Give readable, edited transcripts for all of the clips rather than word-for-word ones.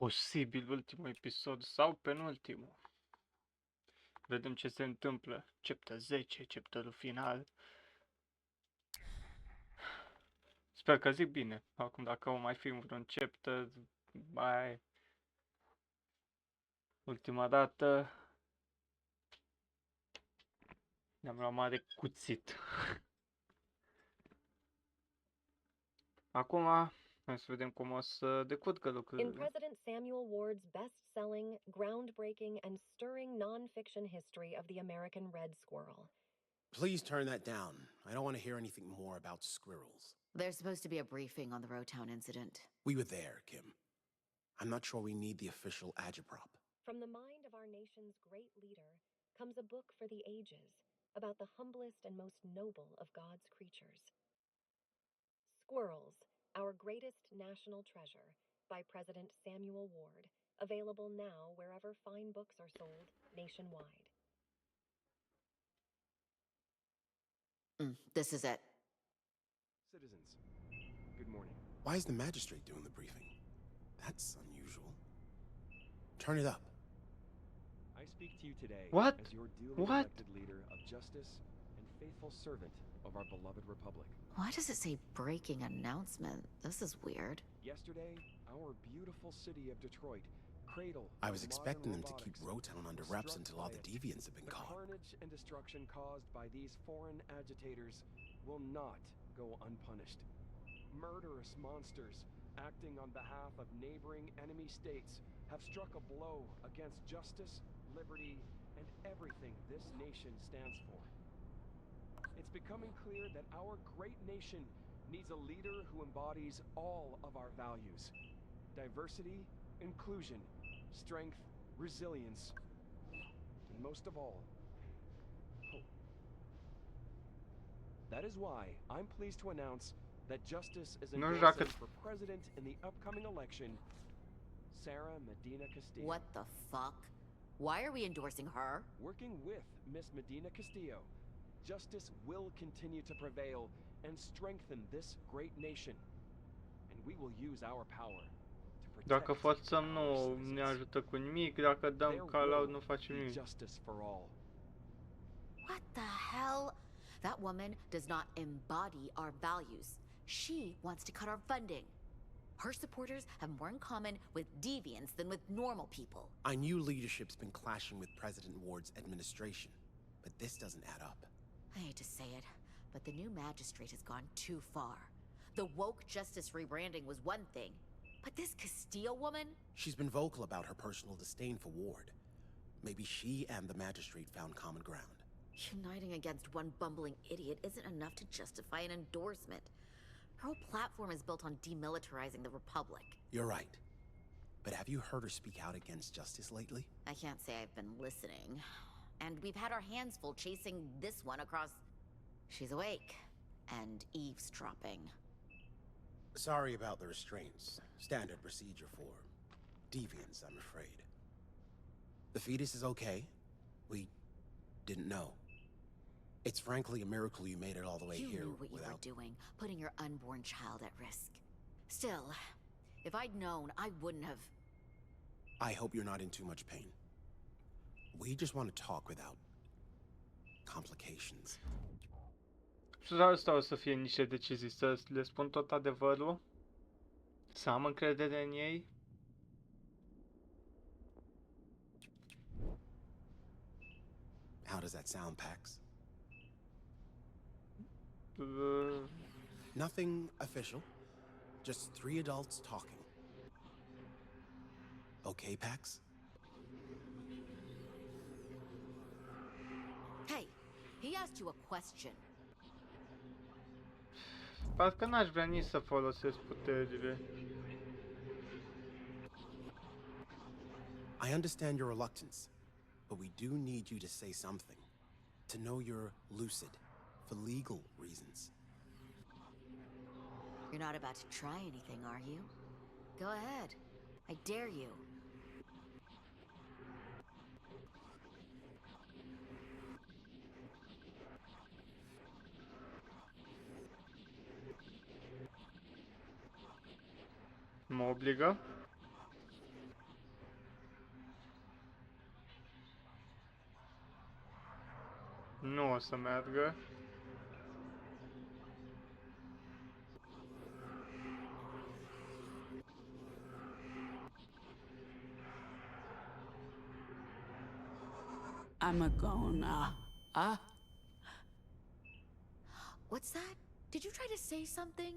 posibil ultimul episod sau penultimul. Vedem ce se întâmplă. Chapter 10, chapterul final. Sper că zic bine. Acum dacă o mai fi vreun chapter, mai ultima dată ne-am luat mare cuțit. Acum, hai să vedem cum o să decurgă In lucrurile. President Samuel Ward's best-selling, groundbreaking, and stirring non-fiction history of the American red squirrel. Please turn that down. I don't want to hear anything more about squirrels. There's supposed to be a briefing on the Rotown incident. We were there, Kim. I'm not sure we need the official agitprop. From the mind of our nation's great leader comes a book for the ages about the humblest and most noble of God's creatures. Squirrels, Our Greatest National Treasure by President Samuel Ward, available now wherever fine books are sold nationwide. This is it. Citizens, good morning. Why is the magistrate doing the briefing? That's unusual. Turn it up. I speak to you today What? as your duly What? elected leader of justice and faithful servant of our beloved republic. Why does it say breaking announcement? This is weird. Yesterday, our beautiful city of Detroit, cradle I was of expecting modern them to keep robotics, Rotown under was wraps struck until all by the it. deviants have been The caught. carnage and destruction caused by these foreign agitators will not go unpunished. Murderous monsters acting on behalf of neighboring enemy states have struck a blow against justice, liberty, and everything this nation stands for. It's becoming clear that our great nation needs a leader who embodies all of our values: diversity, inclusion, strength, resilience, and most of all, hope. That is why I'm pleased to announce that justice is Nu știu endorsing dacă- for president in the upcoming election Sarah Medina Castillo. What the fuck? Why are we endorsing her? Working with Miss Medina Castillo, justice will continue to prevail and strengthen this great nation. And we will use our power to protect Dacă forțăm our nu citizens. ne ajută cu nimic, dacă dăm There call out will nu facem be nimic. justice for all. What the hell? That woman does not embody our values. She wants to cut our funding. Her supporters have more in common with deviants than with normal people. I knew leadership's been clashing with President Ward's administration, but this doesn't add up. I hate to say it, but the new magistrate has gone too far. The woke justice rebranding was one thing, but this Castillo woman? She's been vocal about her personal disdain for Ward. Maybe she and the magistrate found common ground. Uniting against one bumbling idiot isn't enough to justify an endorsement. Her whole platform is built on demilitarizing the Republic. You're right. But have you heard her speak out against justice lately? I can't say I've been listening. And we've had our hands full chasing this one across... She's awake. And eavesdropping. Sorry about the restraints. Standard procedure for deviants, I'm afraid. The fetus is okay. We didn't know. It's frankly a miracle you made it all the way You here knew what you were doing, putting your unborn child at risk. Still, if I'd known, I wouldn't have... I hope you're not in too much pain. We just want to talk without complications. Și asta o să fie niște decizii, să le spun tot adevărul, să am încredere în ei. How does that sound, Pax? Uh, Nothing official. Just three adults talking. Okay, Pax? Hey, he asked you a question. Parcă n-aș vrea nici să folosesc puterile. I understand your reluctance, but we do need you to say something. To know you're lucid, for legal reasons. You're not about to try anything, are you? Go ahead. I dare you. Mă obligă? Nu o să meargă. I'm a gonna. What's that? Did you try to say something?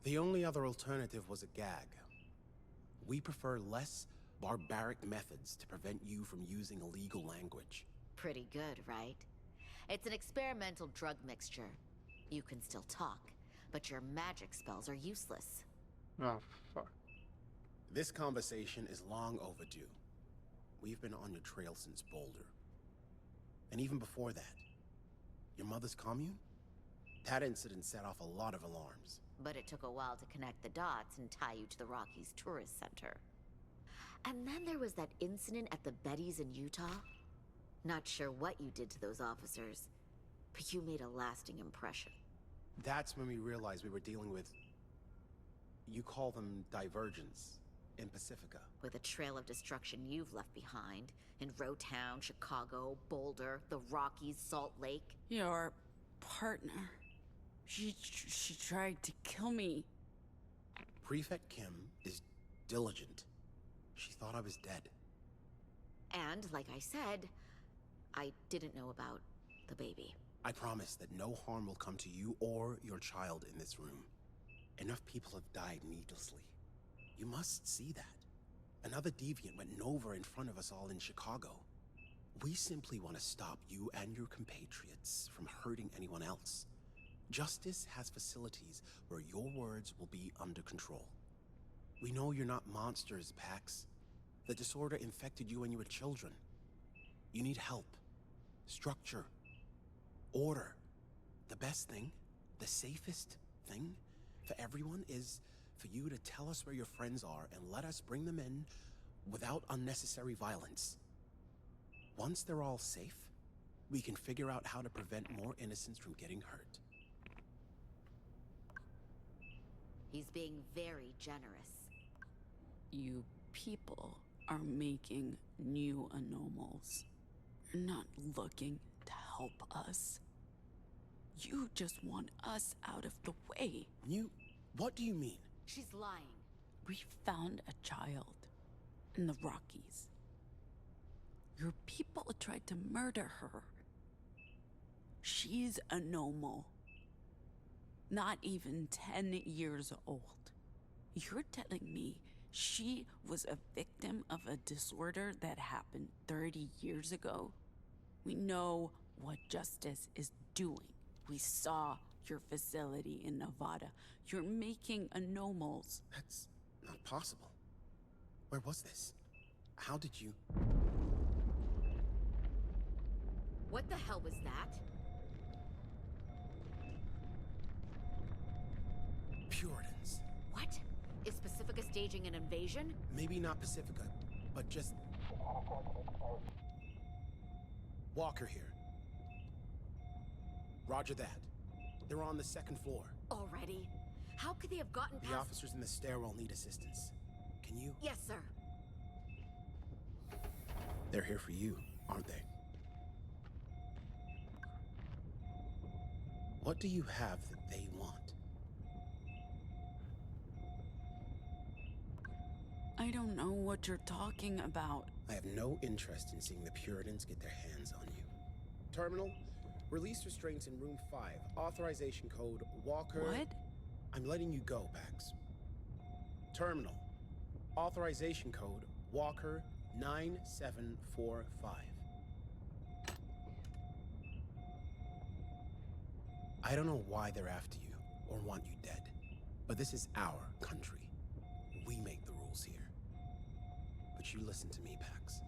The only other alternative was a gag. We prefer less barbaric methods to prevent you from using illegal language. Pretty good, right? It's an experimental drug mixture. You can still talk, but your magic spells are useless. Ah, fuck. This conversation is long overdue. We've been on your trail since Boulder. And even before that. Your mother's commune? That incident set off a lot of alarms. But it took a while to connect the dots and tie you to the Rockies Tourist Center. And then there was that incident at the Betty's in Utah. Not sure what you did to those officers, but you made a lasting impression. That's when we realized we were dealing with... You call them divergents in Pacifica. With a trail of destruction you've left behind in Rotown, Chicago, Boulder, the Rockies, Salt Lake. Your partner. She tried to kill me. Prefect Kim is diligent. She thought I was dead. And, like I said, I didn't know about the baby. I promise that no harm will come to you or your child in this room. Enough people have died needlessly. You must see that. Another deviant went nova in front of us all in Chicago. We simply want to stop you and your compatriots from hurting anyone else. Justice has facilities where your words will be under control. We know you're not monsters, Pax. The disorder infected you when you were children. You need help, structure, order. The best thing, the safest thing for everyone is for you to tell us where your friends are and let us bring them in without unnecessary violence. Once they're all safe, we can figure out how to prevent more innocents from getting hurt. He's being very generous. You people are making new anomals. You're not looking to help us. You just want us out of the way. What do you mean? She's lying. We found a child in the Rockies. Your people tried to murder her. She's a normal. Not even 10 years old. You're telling me she was a victim of a disorder that happened 30 years ago? We know what justice is doing. We saw your facility in Nevada. You're making anomals. That's not possible. Where was this? How did you... What the hell was that? Puritans. What? Is Pacifica staging an invasion? Maybe not Pacifica, but just... Walker here. Roger that. They're on the second floor. Already? How could they have gotten The past... officers in the stairwell need assistance. Can you... Yes, sir. They're here for you, aren't they? What do you have that they want? I don't know what you're talking about. I have no interest in seeing the Puritans get their hands on you. Terminal, release restraints in room 5. Authorization code Walker... What? I'm letting you go, Pax. Terminal, authorization code Walker 9745. I don't know why they're after you or want you dead, but this is our country. We make the rules here. But you listen to me, Pax.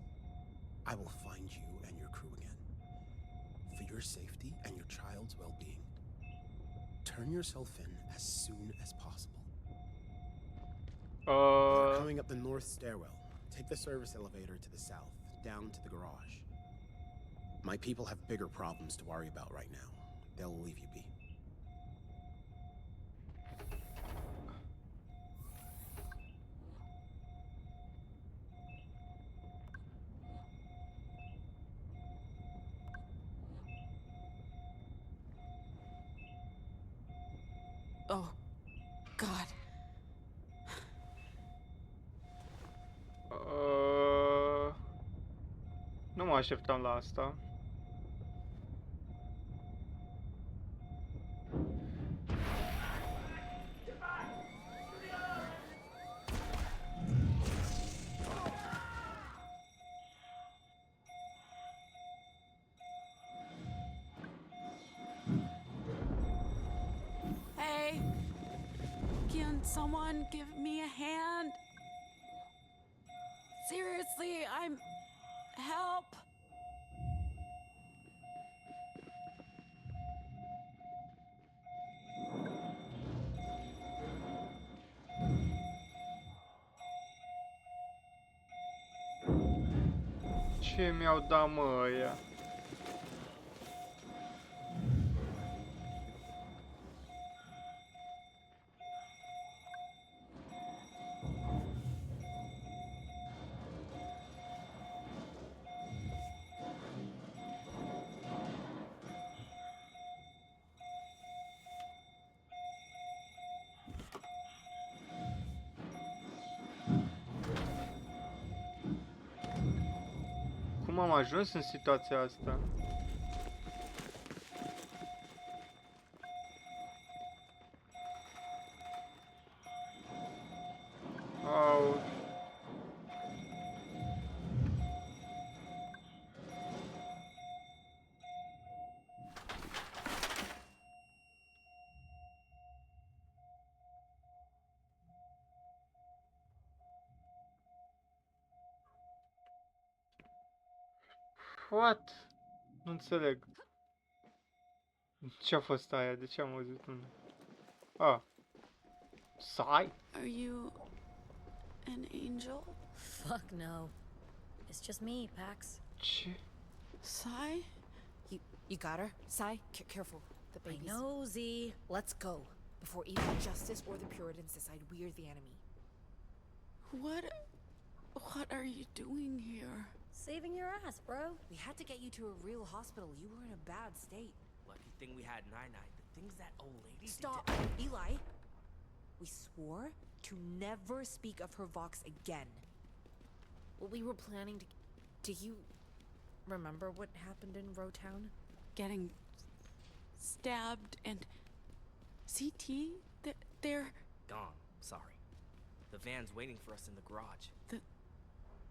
I will find you and your crew again. For your safety and your child's well-being. Turn yourself in as soon as possible. They're coming up the north stairwell. Take the service elevator to the south, down to the garage. My people have bigger problems to worry about right now. They'll leave you be. așteptam la asta. Hey, can someone give me a hand? Seriously, I'm. Help! Ce mi-au dat, mă, ăia? Cum am ajuns în situația asta? Au. What? Nu înțeleg. Ce a fost aia? De ce am auzit un... Ah. Sai? Are you an angel? Fuck no. It's just me, Pax. Ce? Sai? You got her? Sai, careful. The I baby's... know, Z. Let's go. Before either Justice or the Puritans decide we're the enemy. What are you doing here? Saving your ass, bro. We had to get you to a real hospital. You were in a bad state. Lucky thing we had Nine-Nine. The things that old lady did Stop! to- Eli! We swore to never speak of her Vox again. Well, we were planning to... Do you remember what happened in Rowtown? Getting stabbed and CT? They're Gone. Sorry. The van's waiting for us in the garage.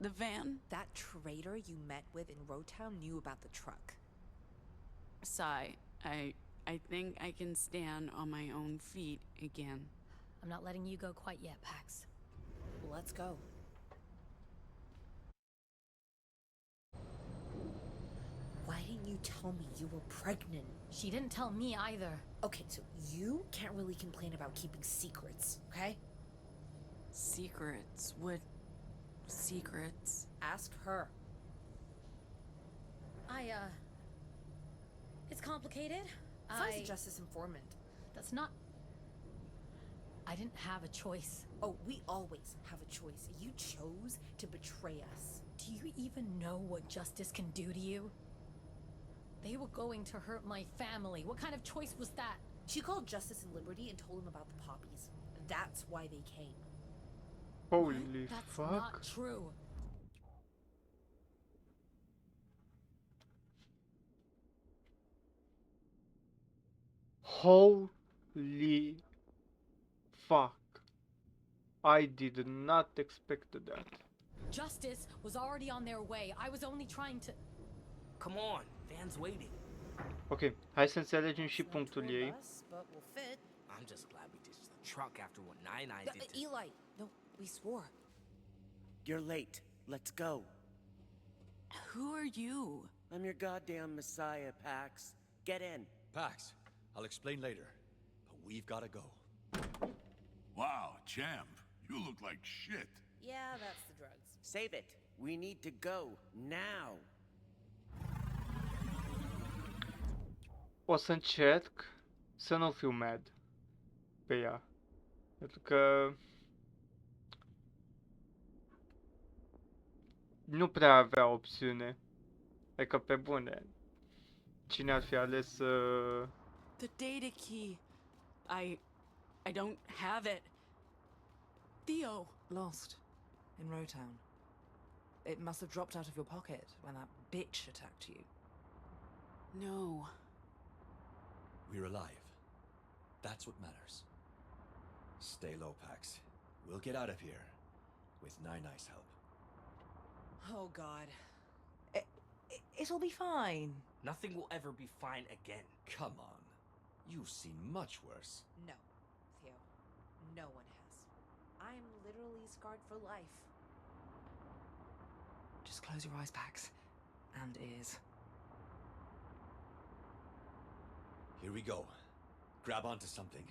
the van. That traitor you met with in Rowtown knew about the truck. Sai, I think I can stand on my own feet again. I'm not letting you go quite yet, Pax. Let's go. Why didn't you tell me you were pregnant? She didn't tell me either. Okay, so you can't really complain about keeping secrets, okay? Secrets? What secrets? Ask her. It's complicated. Sai's a justice informant. That's not... I didn't have a choice. Oh, we always have a choice. You chose to betray us. Do you even know what justice can do to you? They were going to hurt my family. What kind of choice was that? She called Justice and Liberty and told them about the poppies. That's why they came. Holy That's fuck. not true. Holy fuck. I did not expect that. Justice was already on their way. I was only trying to... Come on, van's waiting. Ok, hai să înțelegem și punctul ei. But we'll fit. I'm just glad we ditched the truck after what Nine-Nine did to... Eli, no, we swore. You're late. Let's go. Who are you? I'm your goddamn messiah, Pax. Get in. Pax, I'll explain later. But we've gotta go. Wow, champ. You look like shit. Yeah, that's the drugs. Save it. We need to go. Now. O să încerc să nu fiu mad pe ea. Pentru că nu prea avea opțiune. Adică pe bune. Cine ar fi ales să... The data key. I don't have it. Theo. Lost in Rowtown. It must have dropped out of your pocket when that bitch attacked you. No. We're alive. That's what matters. Stay low, Pax. We'll get out of here. With Nine-Eye's help. Oh god. It'll be fine. Nothing will ever be fine again. Come on. You've seen much worse. No, Theo. No one has. I'm literally scarred for life. Just close your eyes, Pax. And ears. Here we go. Grab onto something.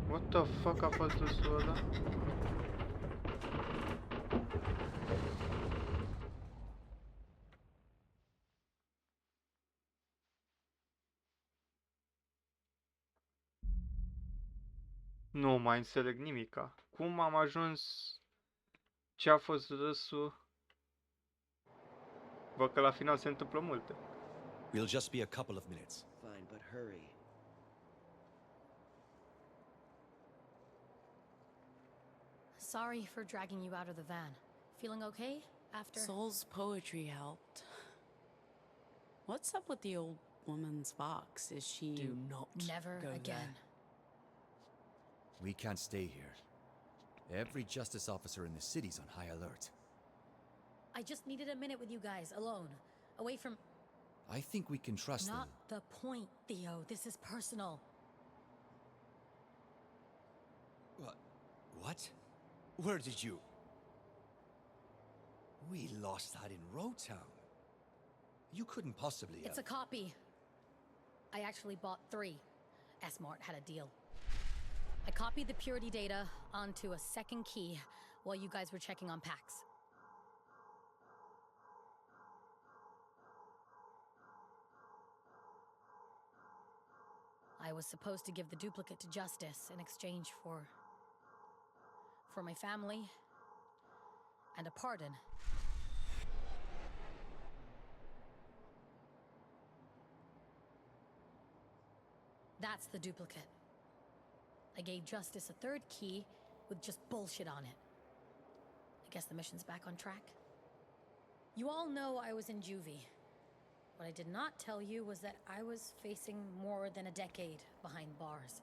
What the fuck a fost ăsul ăla? Nu mai înțeleg nimica. Cum am ajuns... Ce a fost râsul? Văd că la final se întâmplă multe. We'll just be a couple of minutes. Fine, but hurry. Sorry for dragging you out of the van. Feeling okay after? Soul's poetry helped. What's up with the old woman's box? Is she... Do not Never go again. there. We can't stay here. Every justice officer in the city's on high alert. I just needed a minute with you guys, alone. Away from... I think we can trust them. Not the point, Theo. This is personal. What? Where did you... We lost that in Roadtown. You couldn't possibly It's a copy. I actually bought 3. S-Mart had a deal. I copied the purity data onto a second key while you guys were checking on packs. I was supposed to give the duplicate to Justice in exchange for my family and a pardon. That's the duplicate. I gave Justice a 3rd key with just bullshit on it. I guess the mission's back on track. You all know I was in juvie. What I did not tell you was that I was facing more than a decade behind bars.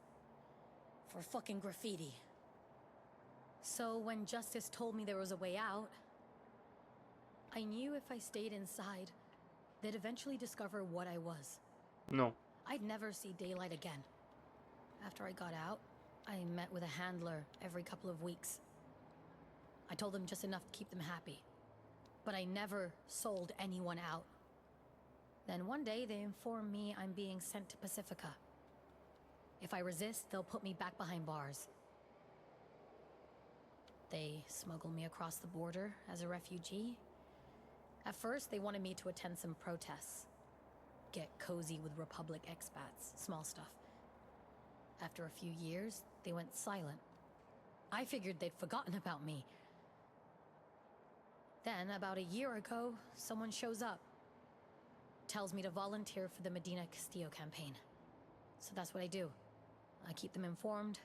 For fucking graffiti. So when Justice told me there was a way out, I knew if I stayed inside, they'd eventually discover what I was. No. I'd never see daylight again. After I got out, I met with a handler every couple of weeks. I told them just enough to keep them happy. But I never sold anyone out. Then one day they informed me I'm being sent to Pacifica. If I resist, they'll put me back behind bars. They smuggled me across the border as a refugee. At first, they wanted me to attend some protests. Get cozy with Republic expats, small stuff. After a few years, they went silent. I figured they'd forgotten about me. Then, about a year ago, someone shows up. Tells me to volunteer for the Medina Castillo campaign. So that's what I do. I keep them informed.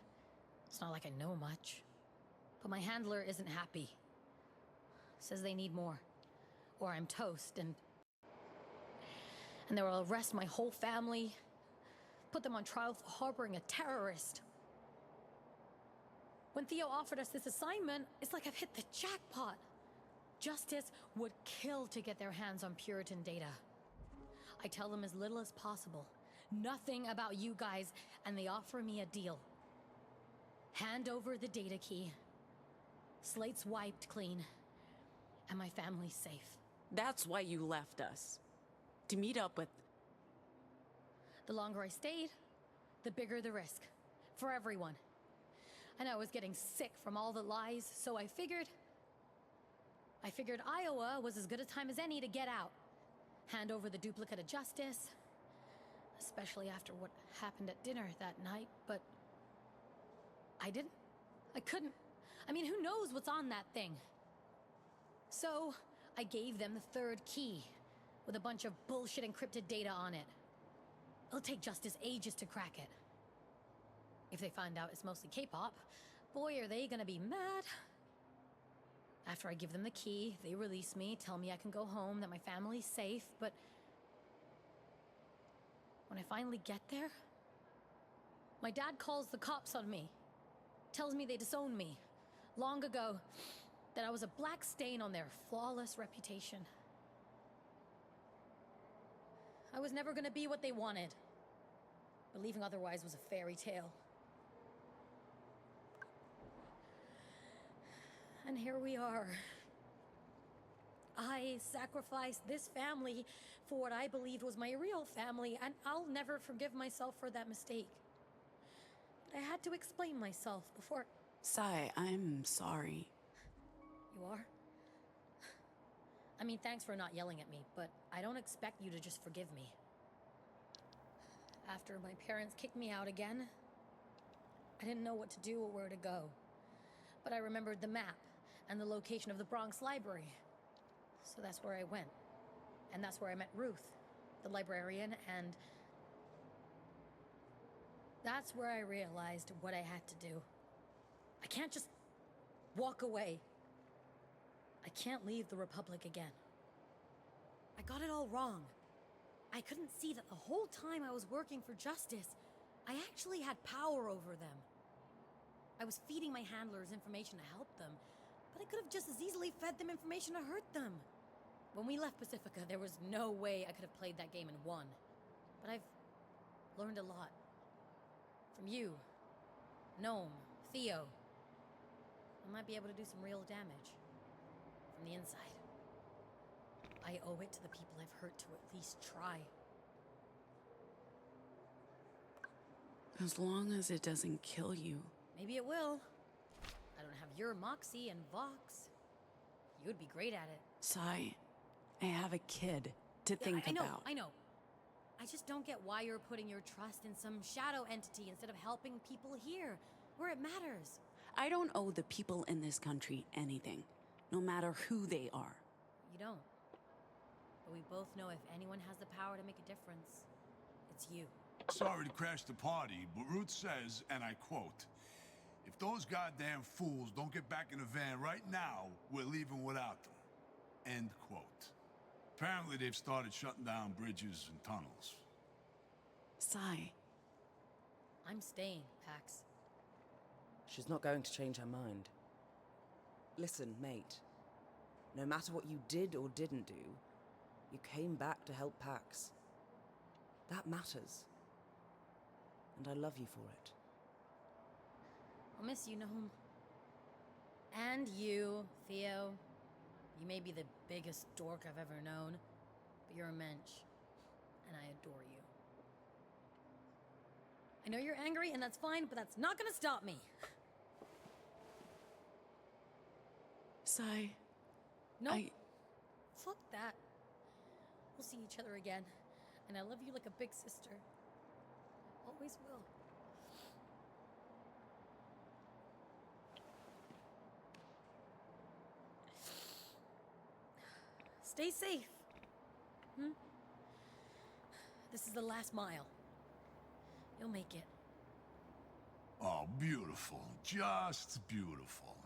It's not like I know much. But my handler isn't happy. Says they need more. Or I'm toast, and they will arrest my whole family. Put them on trial for harboring a terrorist. When Theo offered us this assignment, it's like I've hit the jackpot. Justice would kill to get their hands on Puritan data. I tell them as little as possible. Nothing about you guys, and they offer me a deal. Hand over the data key. Slate's wiped clean. And my family's safe. That's why you left us. To meet up with... The longer I stayed, the bigger the risk. For everyone. And I was getting sick from all the lies, so I figured Iowa was as good a time as any to get out. Hand over the duplicate of Justice. Especially after what happened at dinner that night, but... I didn't. I couldn't. I mean, who knows what's on that thing? So, I gave them the 3rd key, with a bunch of bullshit encrypted data on it. It'll take Justice ages to crack it. If they find out it's mostly K-pop, boy, are they gonna be mad. After I give them the key, they release me, tell me I can go home, that my family's safe, but when I finally get there, my dad calls the cops on me. Tells me they disowned me long ago, that I was a black stain on their flawless reputation. I was never gonna be what they wanted. Believing otherwise was a fairy tale. And here we are. I sacrificed this family for what I believed was my real family, and I'll never forgive myself for that mistake. But I had to explain myself before... Sai, I'm sorry. You are? I mean, thanks for not yelling at me, but I don't expect you to just forgive me. After my parents kicked me out again, I didn't know what to do or where to go. But I remembered the map and the location of the Bronx Library. So that's where I went. And that's where I met Ruth, the librarian, and that's where I realized what I had to do. I can't just walk away. I can't leave the Republic again. I got it all wrong. I couldn't see that the whole time I was working for justice, I actually had power over them. I was feeding my handlers information to help them, but I could have just as easily fed them information to hurt them. When we left Pacifica, there was no way I could have played that game and won. But I've learned a lot. From you, Gnome, Theo. I might be able to do some real damage. From the inside. I owe it to the people I've hurt to at least try. As long as it doesn't kill you. Maybe it will. I don't have your moxie and Vox. You would be great at it. Sai, I have a kid to think about. I know. I just don't get why you're putting your trust in some shadow entity instead of helping people here, where it matters. I don't owe the people in this country anything, no matter who they are. You don't. But we both know if anyone has the power to make a difference, it's you. Sorry to crash the party, but Ruth says, and I quote, "If those goddamn fools don't get back in the van right now, we're leaving without them." End quote. Apparently they've started shutting down bridges and tunnels. Sai. I'm staying, Pax. She's not going to change her mind. Listen, mate. No matter what you did or didn't do, you came back to help Pax. That matters. And I love you for it. I'll miss you, Gnome. And you, Theo. You may be the biggest dork I've ever known, but you're a mensch, and I adore you. I know you're angry, and that's fine, but that's not gonna stop me. Sai. No. Fuck that. We'll see each other again, and I love you like a big sister. Always will. Stay safe. This is the last mile. You'll make it. Oh, beautiful. Just beautiful.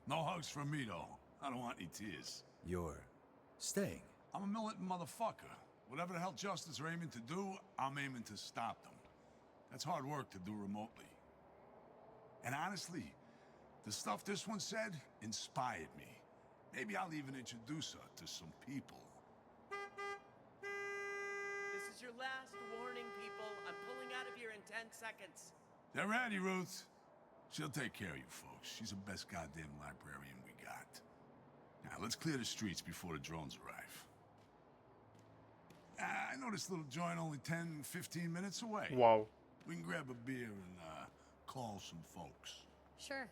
No hugs from me, though. I don't want any tears. You're staying? I'm a militant motherfucker. Whatever the hell justice are aiming to do, I'm aiming to stop them. That's hard work to do remotely. And honestly, the stuff this one said inspired me. Maybe I'll even introduce her to some people. This is your last warning, people. I'm pulling out of here in 10 seconds. They're ready, Ruth. She'll take care of you folks. She's the best goddamn librarian we got. Now, let's clear the streets before the drones arrive. I know this little joint only 10, 15 minutes away. Wow. We can grab a beer and call some folks. Sure.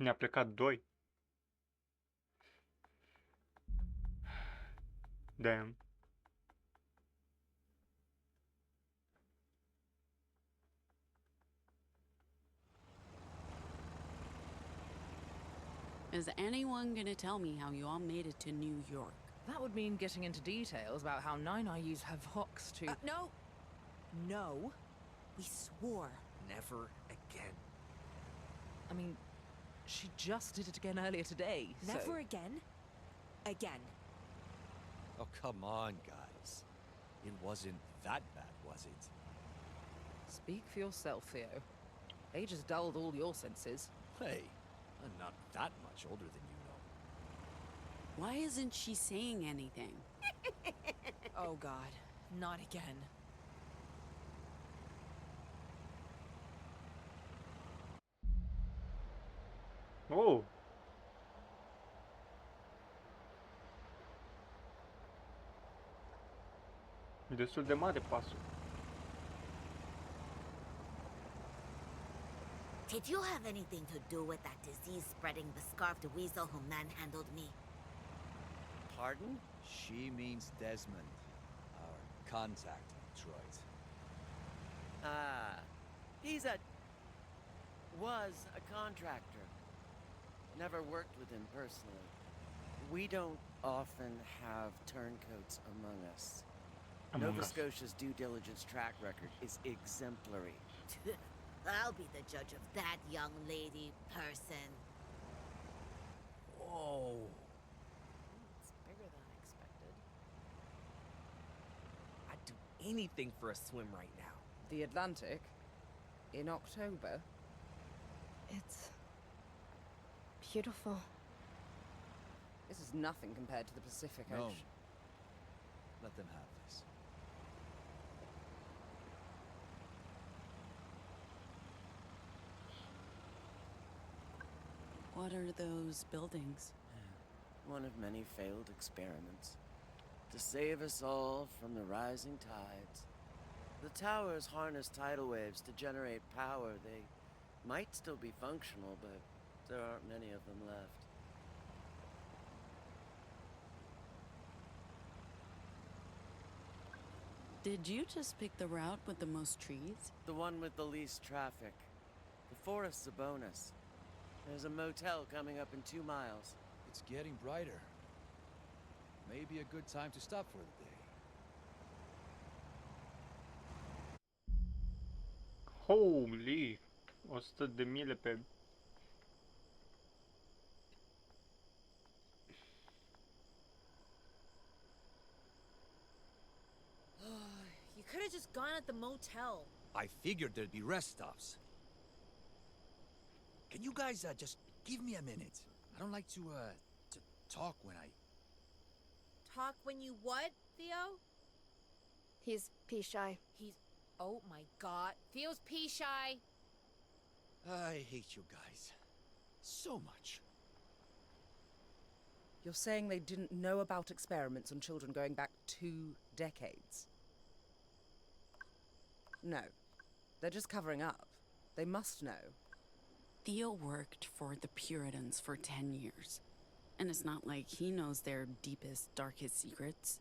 Ne-a plecat doi. Damn. Is anyone gonna tell me how you all made it to New York? That would mean getting into details about how Nine Eyes have Vox to... No! No. We swore. Never again. I mean, She just did it again earlier today. Never so... again? Again. Oh, come on, guys. It wasn't that bad, was it? Speak for yourself, Theo. Age has dulled all your senses. Hey, I'm not that much older than you know. Why isn't she saying anything? Oh god, not again. Oh! Destul de mare pasul. Did you have anything to do with that disease-spreading bescarfed weasel who manhandled me? Pardon? She means Desmond, our contact in Detroit. Ah, was a contractor. Never worked with him personally. We don't often have turncoats among us. Nova Scotia's due diligence track record is exemplary. I'll be the judge of that young lady person. Whoa. It's bigger than expected. I'd do anything for a swim right now. The Atlantic? In October? It's beautiful. This is nothing compared to the Pacific No. Ocean. Let them have this. What are those buildings? One of many failed experiments. To save us all from the rising tides. The towers harness tidal waves to generate power. They might still be functional, but there aren't many of them left. Did you just pick the route with the most trees? The one with the least traffic. The forest's a bonus. There's a motel coming up in 2 miles. It's getting brighter. Maybe a good time to stop for the day. Holy! 100 de mile pe... You could have just gone at the motel. I figured there'd be rest stops. Can you guys just give me a minute? I don't like to talk when I... Talk when you what, Theo? He's pee shy. He's... Oh my god. Theo's pee shy. I hate you guys. So much. You're saying they didn't know about experiments on children going back 2 decades? No. They're just covering up. They must know. Theo worked for the Puritans for 10 years. And it's not like he knows their deepest, darkest secrets.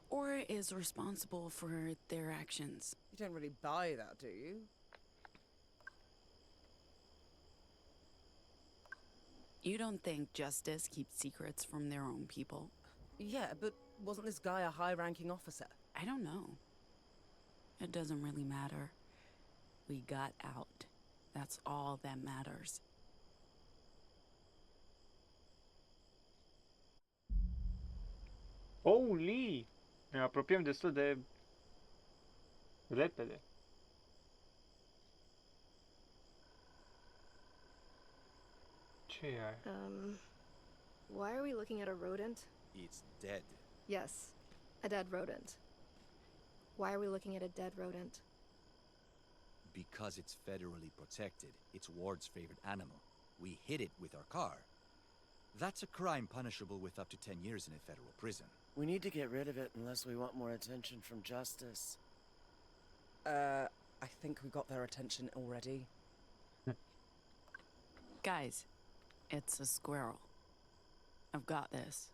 Or is responsible for their actions. You don't really buy that, do you? You don't think justice keeps secrets from their own people? Yeah, but wasn't this guy a high-ranking officer? I don't know. It doesn't really matter. We got out. That's all that matters. Holy! Ne apropiem destul de... repede. Ce e aia? Why are we looking at a rodent? It's dead. Yes, a dead rodent. Why are we looking at a dead rodent? Because it's federally protected. It's Ward's favorite animal. We hit it with our car. That's a crime punishable with up to 10 years in a federal prison. We need to get rid of it unless we want more attention from justice. I think we got their attention already. Guys, it's a squirrel. I've got this.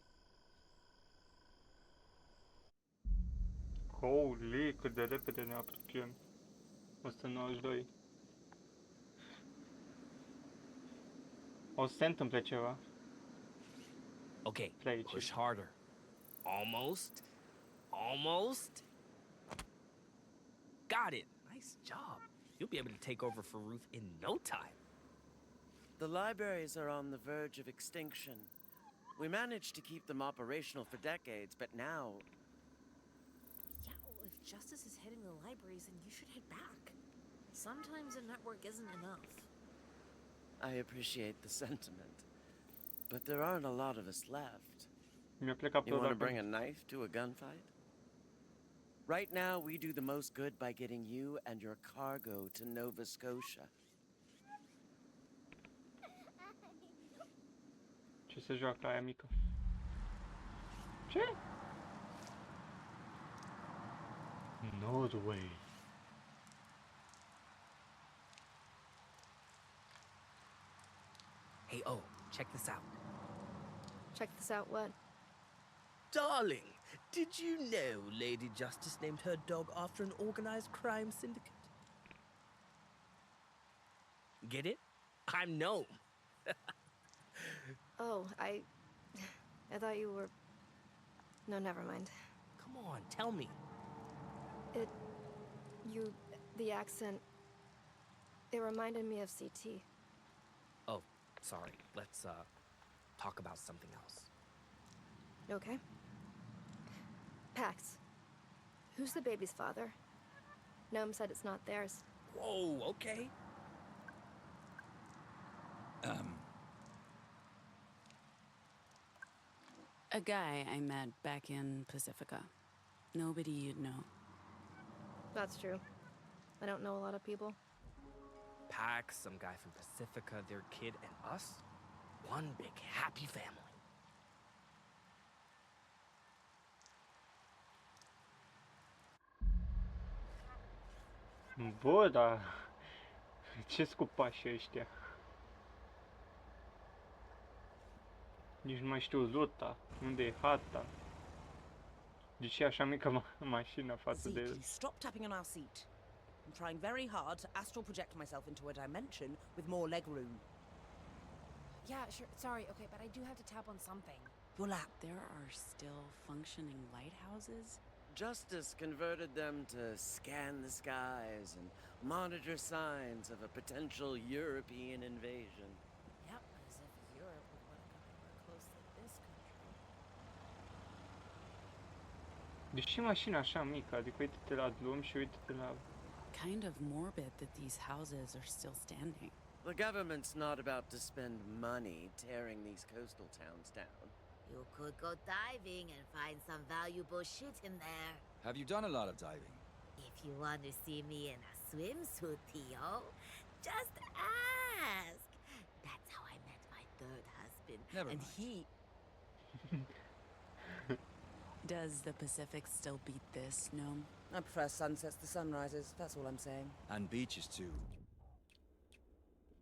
Holy, cât de repede ne apropiem. 192. O să se întâmple ceva. Okay, Play it, push you. harder. Almost. Almost. Got it. Nice job. You'll be able to take over for Ruth in no time. The libraries are on the verge of extinction. We managed to keep them operational for decades, but now... Yeah, well, if justice is hitting the libraries, then you should hit back. Sometimes a network isn't enough. I appreciate the sentiment. But there aren't a lot of us left. Mi-a plecat You want to pe bring a knife to a gunfight? Right now, we do the most good by getting you and your cargo to Nova Scotia. Ce se joacă aia mică? Ce? Norway. Hey, oh, check this out. Check this out, what? Darling, did you know Lady Justice named her dog after an organized crime syndicate? Get it? I'm Gnome. Oh, I thought you were... No, never mind. Come on, tell me. The accent, it reminded me of CT. Oh, sorry. Let's, talk about something else. Okay. Pax, who's the baby's father? Gnome said it's not theirs. Whoa, okay. A guy I met back in Pacifica. Nobody you'd know. That's true. I don't know a lot of people. Pax, some guy from Pacifica, their kid, and us? One big happy family. Bă, dar... Ce-s cu pașii ăștia? Nici nu mai știu ruta. Unde e hata? De ce e așa mică mașina față de... Zeke, stop tapping on our seat. I'm trying very hard to astral project myself into a dimension with more leg room. Yeah, sure. Sorry, okay, but I do have to tap on something. Your lap. There are still functioning lighthouses? Justice converted them to scan the skies and monitor signs of a potential European invasion. Yep, as if Europe would want to come anywhere close to this country. De ce mașina așa mică? Adică uite-te la drum și uite-te la... Kind of morbid that these houses are still standing. The government's not about to spend money tearing these coastal towns down. You could go diving and find some valuable shit in there. Have you done a lot of diving? If you want to see me in a swimsuit, Theo, just ask. That's how I met my third husband. Never and mind. he... Does the Pacific still beat this, Gnome? I prefer sunsets to sunrises, that's all I'm saying. And beaches too.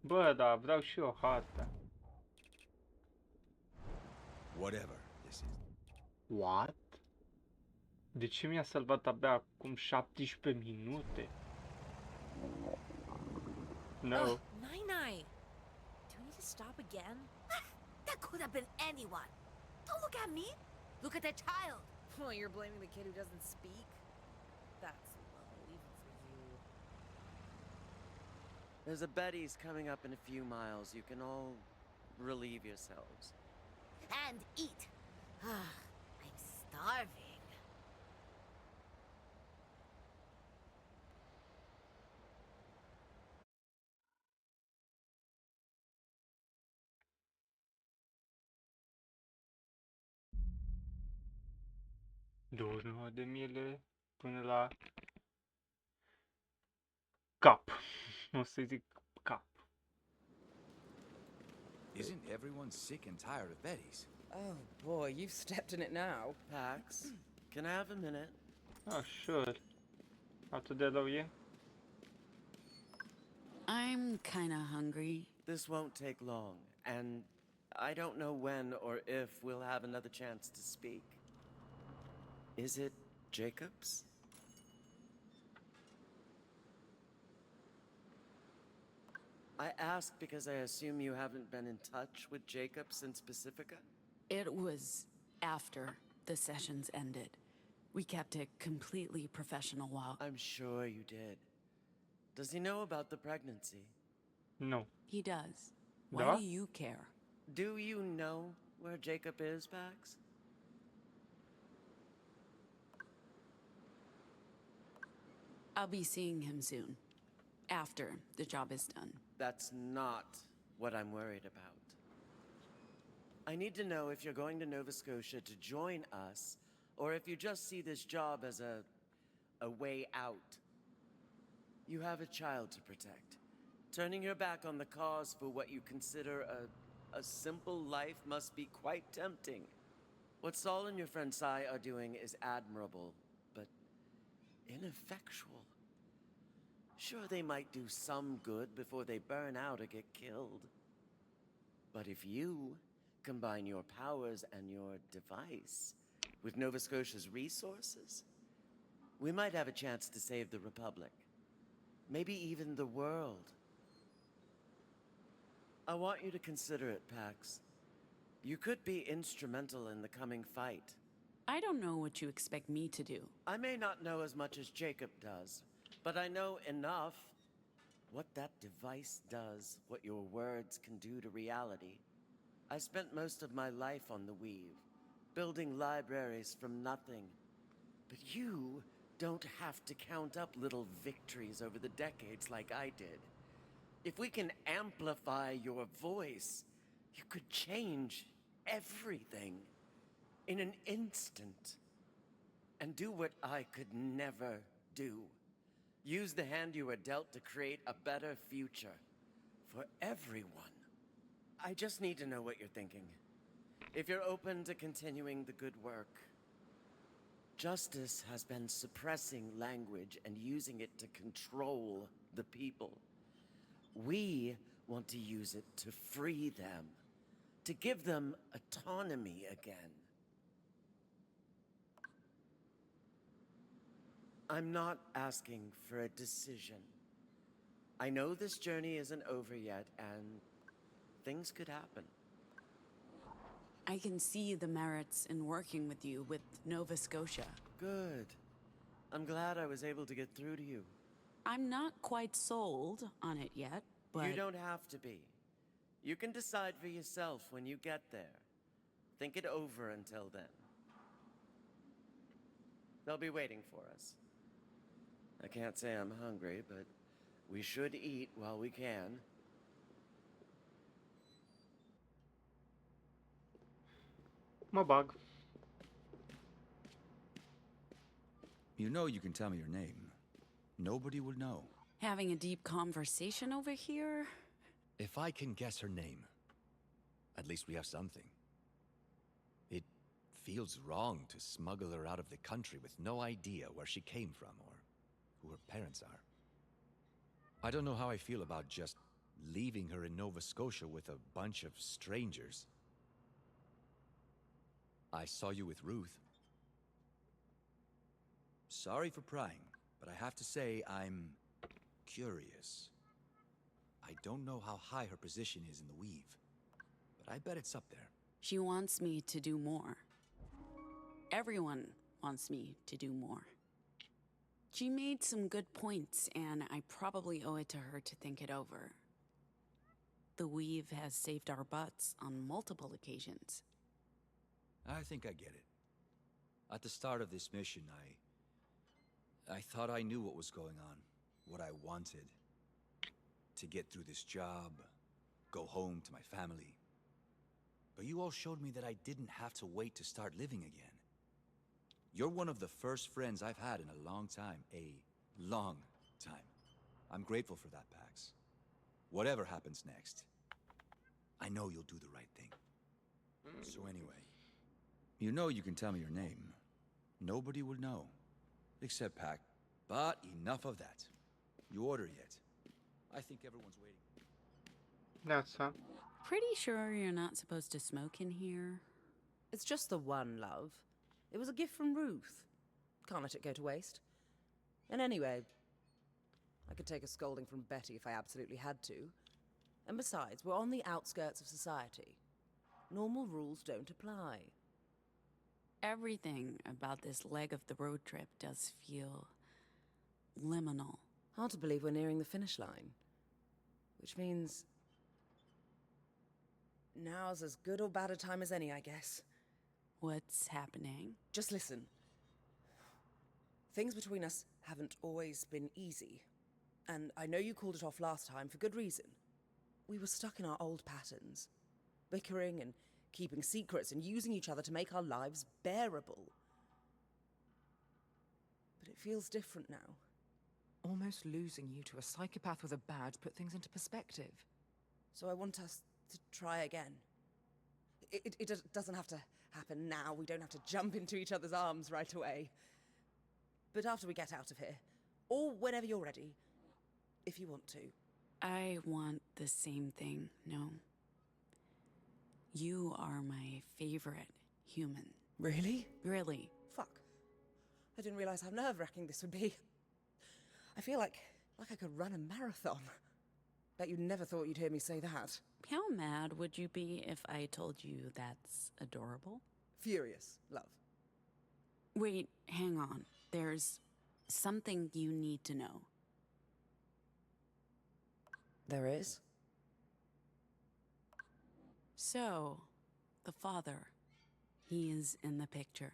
Bă, da, vreau și eu harta. Whatever this is. What? De ce mi-a salvat abia acum 17 minute? No. Ugh, Nai-Nai! Do we need to stop again? That could have been anyone. Don't look at me. Look at the child. Well, you're blaming the kid who doesn't speak? That's low, even for you. There's a Betty's coming up in a few miles. You can all relieve yourselves. And eat. I'm starving. $29 de mile până la cap. O să zic cap. Isn't everyone sick and tired of Betty's? Oh boy, you've stepped in it now. Pax, can I have a minute? Ah, sure. Atât de rău e? I'm kinda hungry. This won't take long, and I don't know when or if we'll have another chance to speak. Is it Jacobs? I ask because I assume you haven't been in touch with Jacob since Pacifica? It was after the sessions ended. We kept it completely professional while... I'm sure you did. Does he know about the pregnancy? Nu. He does. Why Da? do you care? Do you know where Jacob is, Pax? I'll be seeing him soon. After the job is done. That's not what I'm worried about. I need to know if you're going to Nova Scotia to join us, or if you just see this job as a way out. You have a child to protect. Turning your back on the cause for what you consider a simple life must be quite tempting. What Saul and your friend Sai are doing is admirable, but ineffectual. Sure, they might do some good before they burn out or get killed. But if you combine your powers and your device with Nova Scotia's resources, we might have a chance to save the Republic. Maybe even the world. I want you to consider it, Pax. You could be instrumental in the coming fight. I don't know what you expect me to do. I may not know as much as Jacob does, but I know enough. What that device does, what your words can do to reality. I spent most of my life on the Weave, building libraries from nothing. But you don't have to count up little victories over the decades like I did. If we can amplify your voice, you could change everything in an instant. And do what I could never do. Use the hand you were dealt to create a better future for everyone. I just need to know what you're thinking. If you're open to continuing the good work. Justice has been suppressing language and using it to control the people. We want to use it to free them, to give them autonomy again. I'm not asking for a decision. I know this journey isn't over yet, and things could happen. I can see the merits in working with you with Nova Scotia. Good. I'm glad I was able to get through to you. I'm not quite sold on it yet, but... You don't have to be. You can decide for yourself when you get there. Think it over until then. They'll be waiting for us. I can't say I'm hungry, but we should eat while we can. Mă bag. You know you can tell me your name. Nobody will know. Having a deep conversation over here? If I can guess her name, at least we have something. It feels wrong to smuggle her out of the country with no idea where she came from or who her parents are. I don't know how I feel about just leaving her in Nova Scotia with a bunch of strangers. I saw you with Ruth. Sorry for prying, but I have to say I'm curious. I don't know how high her position is in the Weave, but I bet it's up there. She wants me to do more. Everyone wants me to do more. She made some good points, and I probably owe it to her to think it over. The Weave has saved our butts on multiple occasions. I think I get it. At the start of this mission, I thought I knew what was going on, what I wanted. To get through this job, go home to my family. But you all showed me that I didn't have to wait to start living again. You're one of the first friends I've had in a long time. A long time. I'm grateful for that, Pax. Whatever happens next, I know you'll do the right thing. So anyway, you know you can tell me your name. Nobody will know. Except Pac. But enough of that. You order yet? I think everyone's waiting. Neața. Pretty sure you're not supposed to smoke in here? It's just the one, love. It was a gift from Ruth. Can't let it go to waste. And anyway, I could take a scolding from Betty if I absolutely had to. And besides, we're on the outskirts of society. Normal rules don't apply. Everything about this leg of the road trip does feel liminal. Hard to believe we're nearing the finish line. Which means now's as good or bad a time as any, I guess. What's happening? Just listen. Things between us haven't always been easy. And I know you called it off last time for good reason. We were stuck in our old patterns, bickering and keeping secrets and using each other to make our lives bearable. But it feels different now. Almost losing you to a psychopath with a badge put things into perspective. So I want us to try again. It doesn't have to happen now. We don't have to jump into each other's arms right away. But after we get out of here, or whenever you're ready, if you want to. I want the same thing, no. You are my favorite human. Really? Really. Fuck. I didn't realize how nerve-wracking this would be. I feel like I could run a marathon. Bet you never thought you'd hear me say that. How mad would you be if I told you that's adorable? Furious, love. Wait, hang on. There's something you need to know. There is? So, the father, he is in the picture.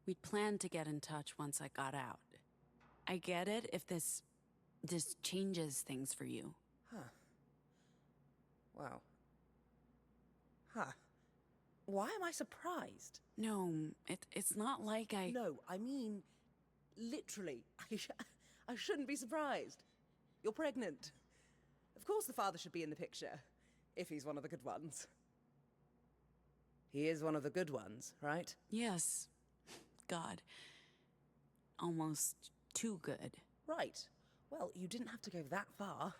We'd planned to get in touch once I got out. I get it if this changes things for you. Huh. Wow. Huh. Why am I surprised? No, it's not like I... No, I mean, literally. I shouldn't be surprised. You're pregnant. Of course the father should be in the picture, if he's one of the good ones. He is one of the good ones, right? Yes. God. Almost too good. Right. Well, you didn't have to go that far.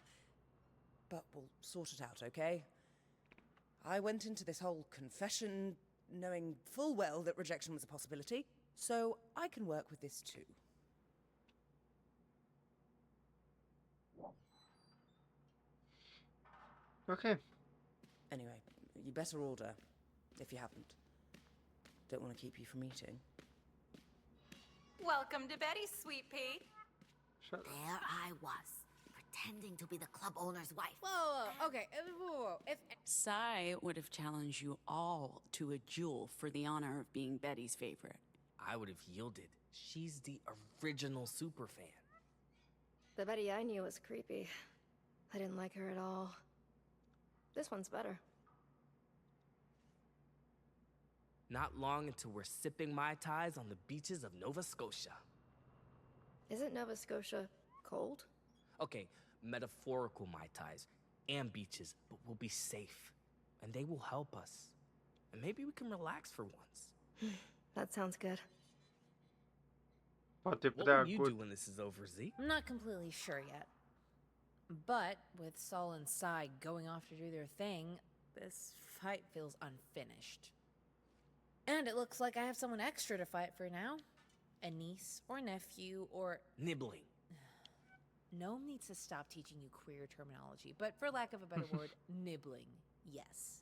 But we'll sort it out, okay? I went into this whole confession knowing full well that rejection was a possibility, so I can work with this too. Okay. Anyway, you better order, if you haven't. Don't want to keep you from eating. Welcome to Betty's, sweet pea. Shut up. There I was, pretending to be the club owner's wife. Whoa, okay. Whoa. If Sai would have challenged you all to a duel for the honor of being Betty's favorite. I would have yielded. She's the original superfan. The Betty I knew was creepy. I didn't like her at all. This one's better. Not long until we're sipping Mai Tais on the beaches of Nova Scotia. Isn't Nova Scotia cold? Okay, metaphorical Mai Tais and beaches, but we'll be safe. And they will help us. And maybe we can relax for once. That sounds good. Poate What prea will you good. do when this is over, Z? I'm not completely sure yet. But with Saul and Sai going off to do their thing, this fight feels unfinished. And it looks like I have someone extra to fight for now. A niece or nephew or... Nibbling. Gnome needs to stop teaching you queer terminology, but for lack of a better word, nibbling. Yes.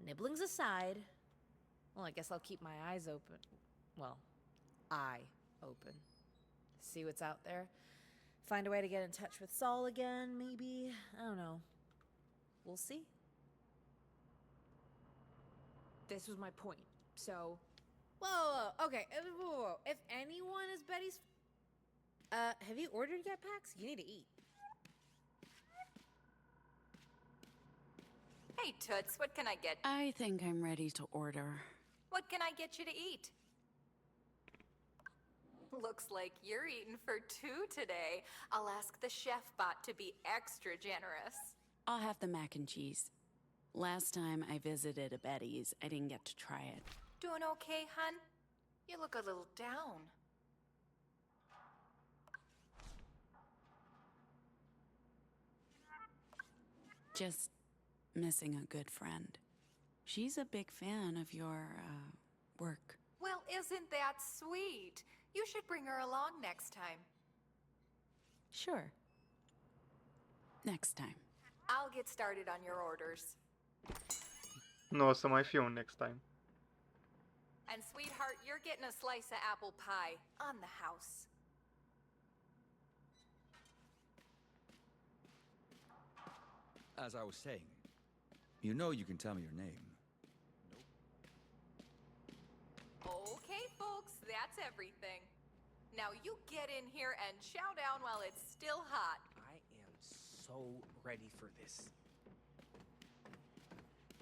Nibblings aside, well, I guess I'll keep my eyes open. Well, eye open. See what's out there. Find a way to get in touch with Saul again, maybe. I don't know. We'll see. This was my point. So, whoa, okay. Whoa. If anyone is Betty's, have you ordered yet, Pax? You need to eat. Hey, Toots, what can I get? I think I'm ready to order. What can I get you to eat? Looks like you're eating for two today. I'll ask the chef bot to be extra generous. I'll have the mac and cheese. Last time I visited a Betty's, I didn't get to try it. Doing okay, hun? You look a little down. Just missing a good friend. She's a big fan of your, work. Well, isn't that sweet? You should bring her along next time. Sure. Next time. I'll get started on your orders. Nu o să mai fie un next time. And sweetheart, you're getting a slice of apple pie on the house. As I was saying, You know you can tell me your name. Okay, folks, that's everything. Now you get in here and chow down while it's still hot. I am so ready for this.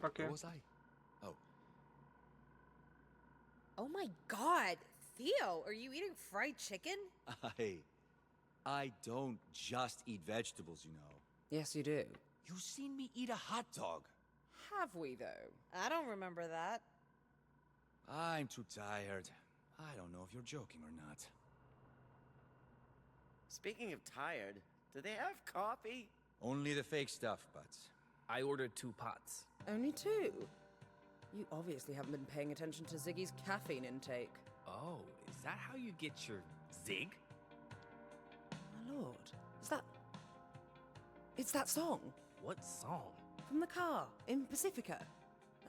Okay. Where was I? Oh. Oh my god! Theo, are you eating fried chicken? I don't just eat vegetables, you know. Yes, you do. You've seen me eat a hot dog. Have we, though? I don't remember that. I'm too tired. I don't know if you're joking or not. Speaking of tired, do they have coffee? Only the fake stuff, but... I ordered 2 pots. Only 2? You obviously haven't been paying attention to Ziggy's caffeine intake. Oh, is that how you get your zig? My lord, is that... It's that song. What song? From the car, in Pacifica.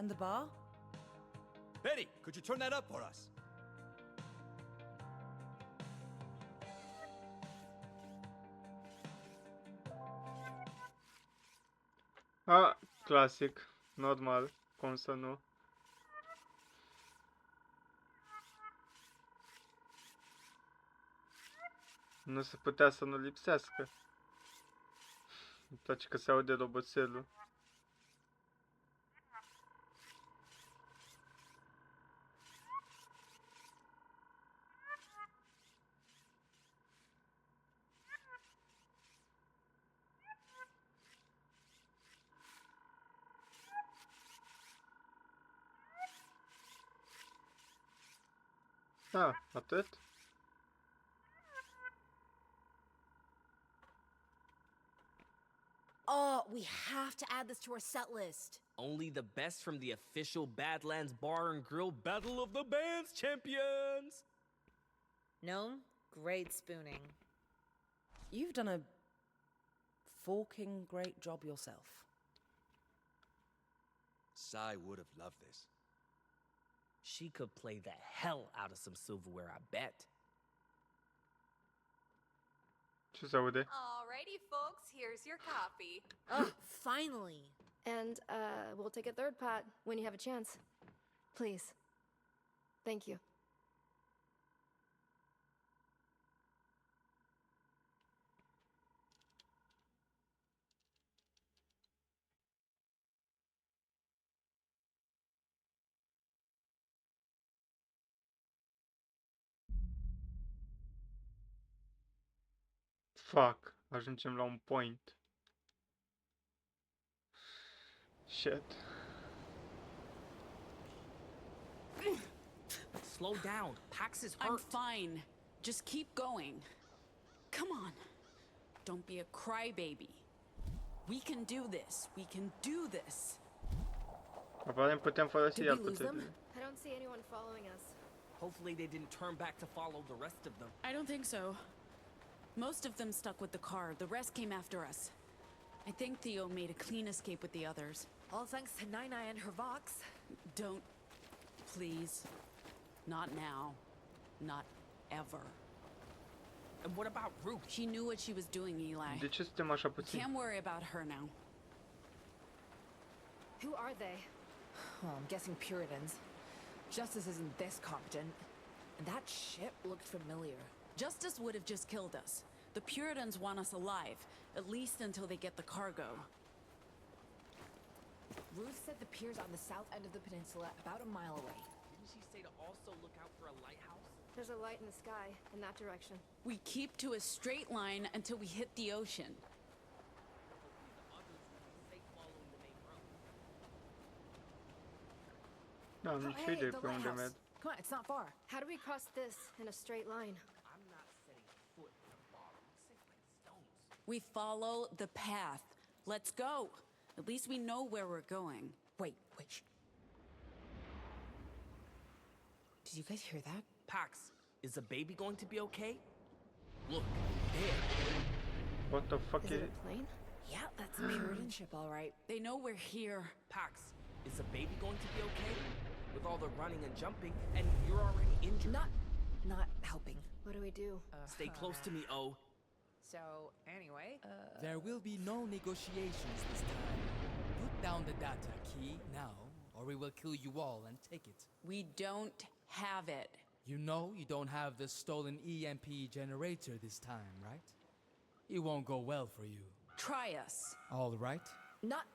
And the bar? Betty, could you turn that up for us? Clasic. Normal. Cum să nu? Nu se putea să nu lipsească. Îmi place că se aude roboțelul. Da, atât? Oh, we have to add this to our set list. Only the best from the official Badlands Bar and Grill Battle of the Bands champions! Gnome, great spooning. You've done a forking great job yourself. Sai would have loved this. She could play the hell out of some silverware, I bet. Ce se aude? Alrighty, folks, here's your coffee. Oh, finally. And, we'll take a third pot when you have a chance. Please. Thank you. Fuck. Ajungem la un point. Shit. Slow down. Pax is hurt. I'm fine. Just keep going. Come on. Don't be a crybaby. We can do this. We can do this. Aparent putem folosi Did iar we lose them? puterile. I don't see anyone following us. Hopefully they didn't turn back to follow the rest of them. I don't think so. Most of them stuck with the car. The rest came after us. I think Theo made a clean escape with the others. All thanks to Nine and her Vox. Don't. Please. Not now. Not ever. And what about Ruth? She knew what she was doing, Eli. De ce suntem așa puțini? Can't worry about her now. Who are they? Well, I'm guessing Puritans. Justice isn't this competent. And that ship looked familiar. Justice would have just killed us. The Puritans want us alive, at least until they get the cargo. Ruth said the pier's on the south end of the peninsula, about a mile away. Didn't she say to also look out for a lighthouse? There's a light in the sky, in that direction. We keep to a straight line until we hit the ocean. Da, am nicio idee pe unde merg. Come on, it's not far. How do we cross this in a straight line? I'm not setting foot in the bar. I'm safe like stones. We follow the path. Let's go. At least we know where we're going. Wait. Shh. Did you guys hear that? Pax, is the baby going to be okay? Look, there. What the fuck Is is it it? a plane? Yeah, that's a Puritan ship, all right. They know we're here. Pax, is the baby going to be okay? With all the running and jumping, and you're already injured. Not helping. What do we do? Stay close to me, O. So, anyway, There will be no negotiations this time. Put down the data key now, or we will kill you all and take it. We don't have it. You know you don't have the stolen EMP generator this time, right? It won't go well for you. Try us. All right? Not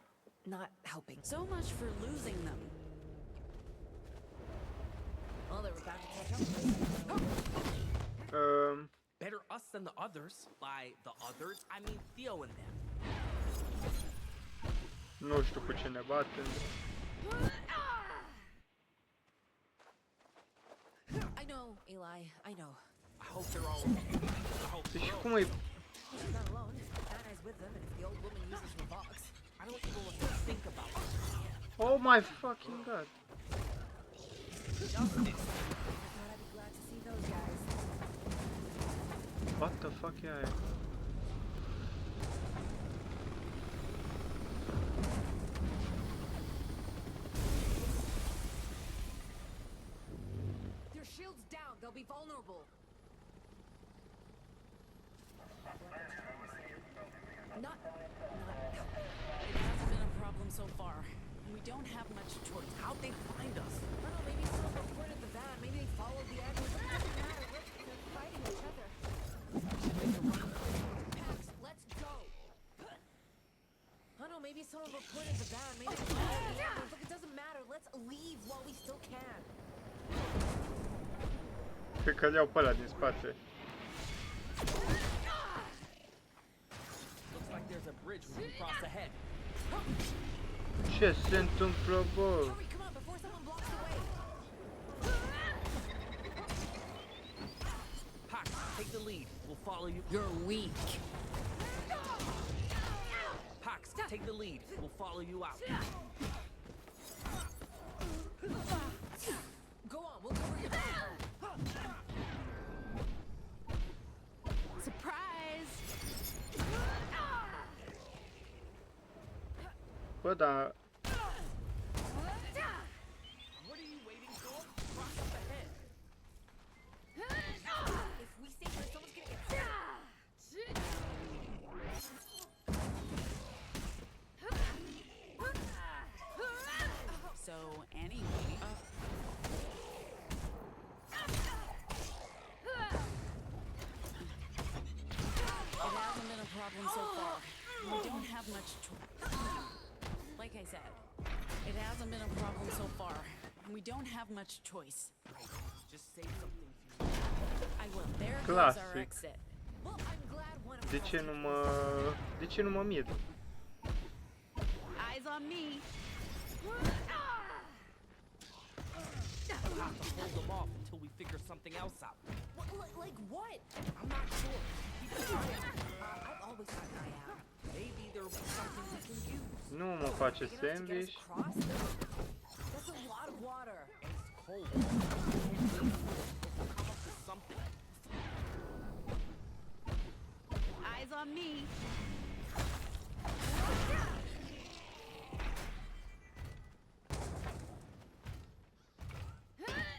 helping. So much for losing them. Well, they were about to catch up. Better us than the others. By the others, I mean Theo and them. Nu știu cu ce ne batem. I know, Eli. I know. I hope they're all okay. I hope Deci cum e? She's not alone. Anna's with them, and if the old woman uses her box, I don't even want to think about it. Oh my fucking god. I thought I'd be glad to see those guys. What the fuck e aia? Their shields down. They'll be vulnerable. Not. It hasn't been a problem so far. We don't have much choice. How'd they find us? I don't know. Maybe someone reported the van. Maybe they followed the ambulance. It doesn't matter. Look, they're fighting each other. Pax, let's go. I don't know. Maybe someone reported the van. Maybe they followed the ambulance. Look, it doesn't matter. Let's leave while we still can. Cred că le-au pe ăla din spate. Looks like there's a bridge we can cross ahead. Ce se întâmplă, bă? Hurry, come on, before someone blocks the way. Pax, take the lead. We'll follow you. You're weak. Pax, take the lead. We'll follow you out. Go on, we'll cover your back. Surprise! Bă, dar... What are you waiting for? Cross up ahead. If we stay here, someone's gonna get hurt. So, anyway... It hasn't been a problem so far. We don't have much choice. Like I said, it hasn't been a problem so far. We don't have much choice. Just say something. I will. There goes our Classic. exit. Well, I'm glad one of De ce nu mă... De ce nu mă mir? Eyes on me. We'll have to hold them off until we figure something else out. Like what? I'm not sure. Keep an eye out. I've always had an eye out. Maybe there'll be something we can use. Nu mă face Big enough to get us sandwich. across? That's a lot of water. It's cold. Hopefully, we'll come up with something. Eyes on me.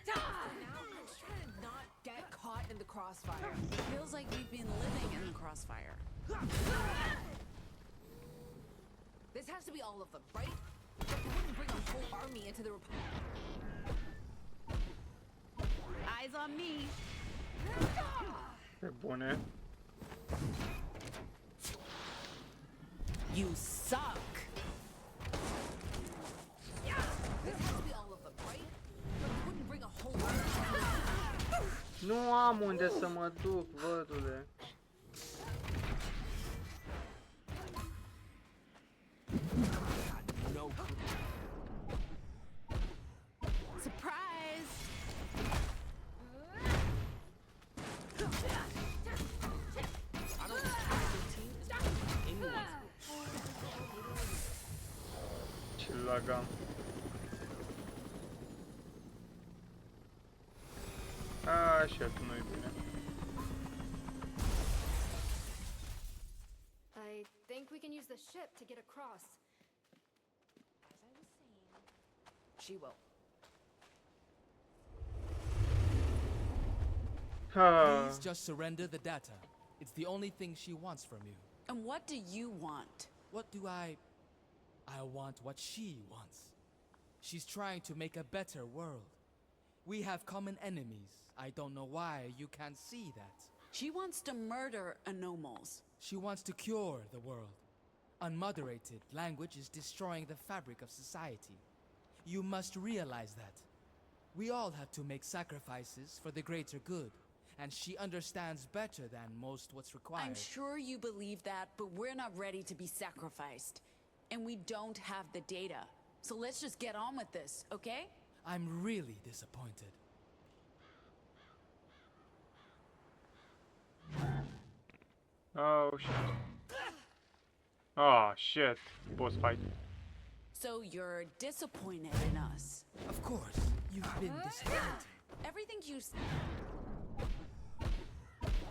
Now, I'm just trying to not get caught in the crossfire. It feels like we've been living in the crossfire. This has to be all of them, right? Like, you wouldn't bring a whole army into the Eyes on me. Pe bune. You suck. This has to be all of them, right? Like, you wouldn't bring a whole army. Nu am unde să mă duc, vădule. No. Surprise. I don't think the team is anyone's. Ce lagam. Așa, tu nu-i bine. I think we can use the ship to get across. As I was saying, she will. Please just surrender the data. It's the only thing she wants from you. And what do you want? What do I I want what she wants. She's trying to make a better world. We have common enemies. I don't know why you can't see that. She wants to murder anomals. She wants to cure the world. Unmoderated language is destroying the fabric of society. You must realize that. We all have to make sacrifices for the greater good, and she understands better than most what's required. I'm sure you believe that, but we're not ready to be sacrificed. And we don't have the data. So let's just get on with this, okay? I'm really disappointed. Oh shit. Oh shit. Boss fight. So you're disappointed in us. Of course, you've been disappointed. Everything you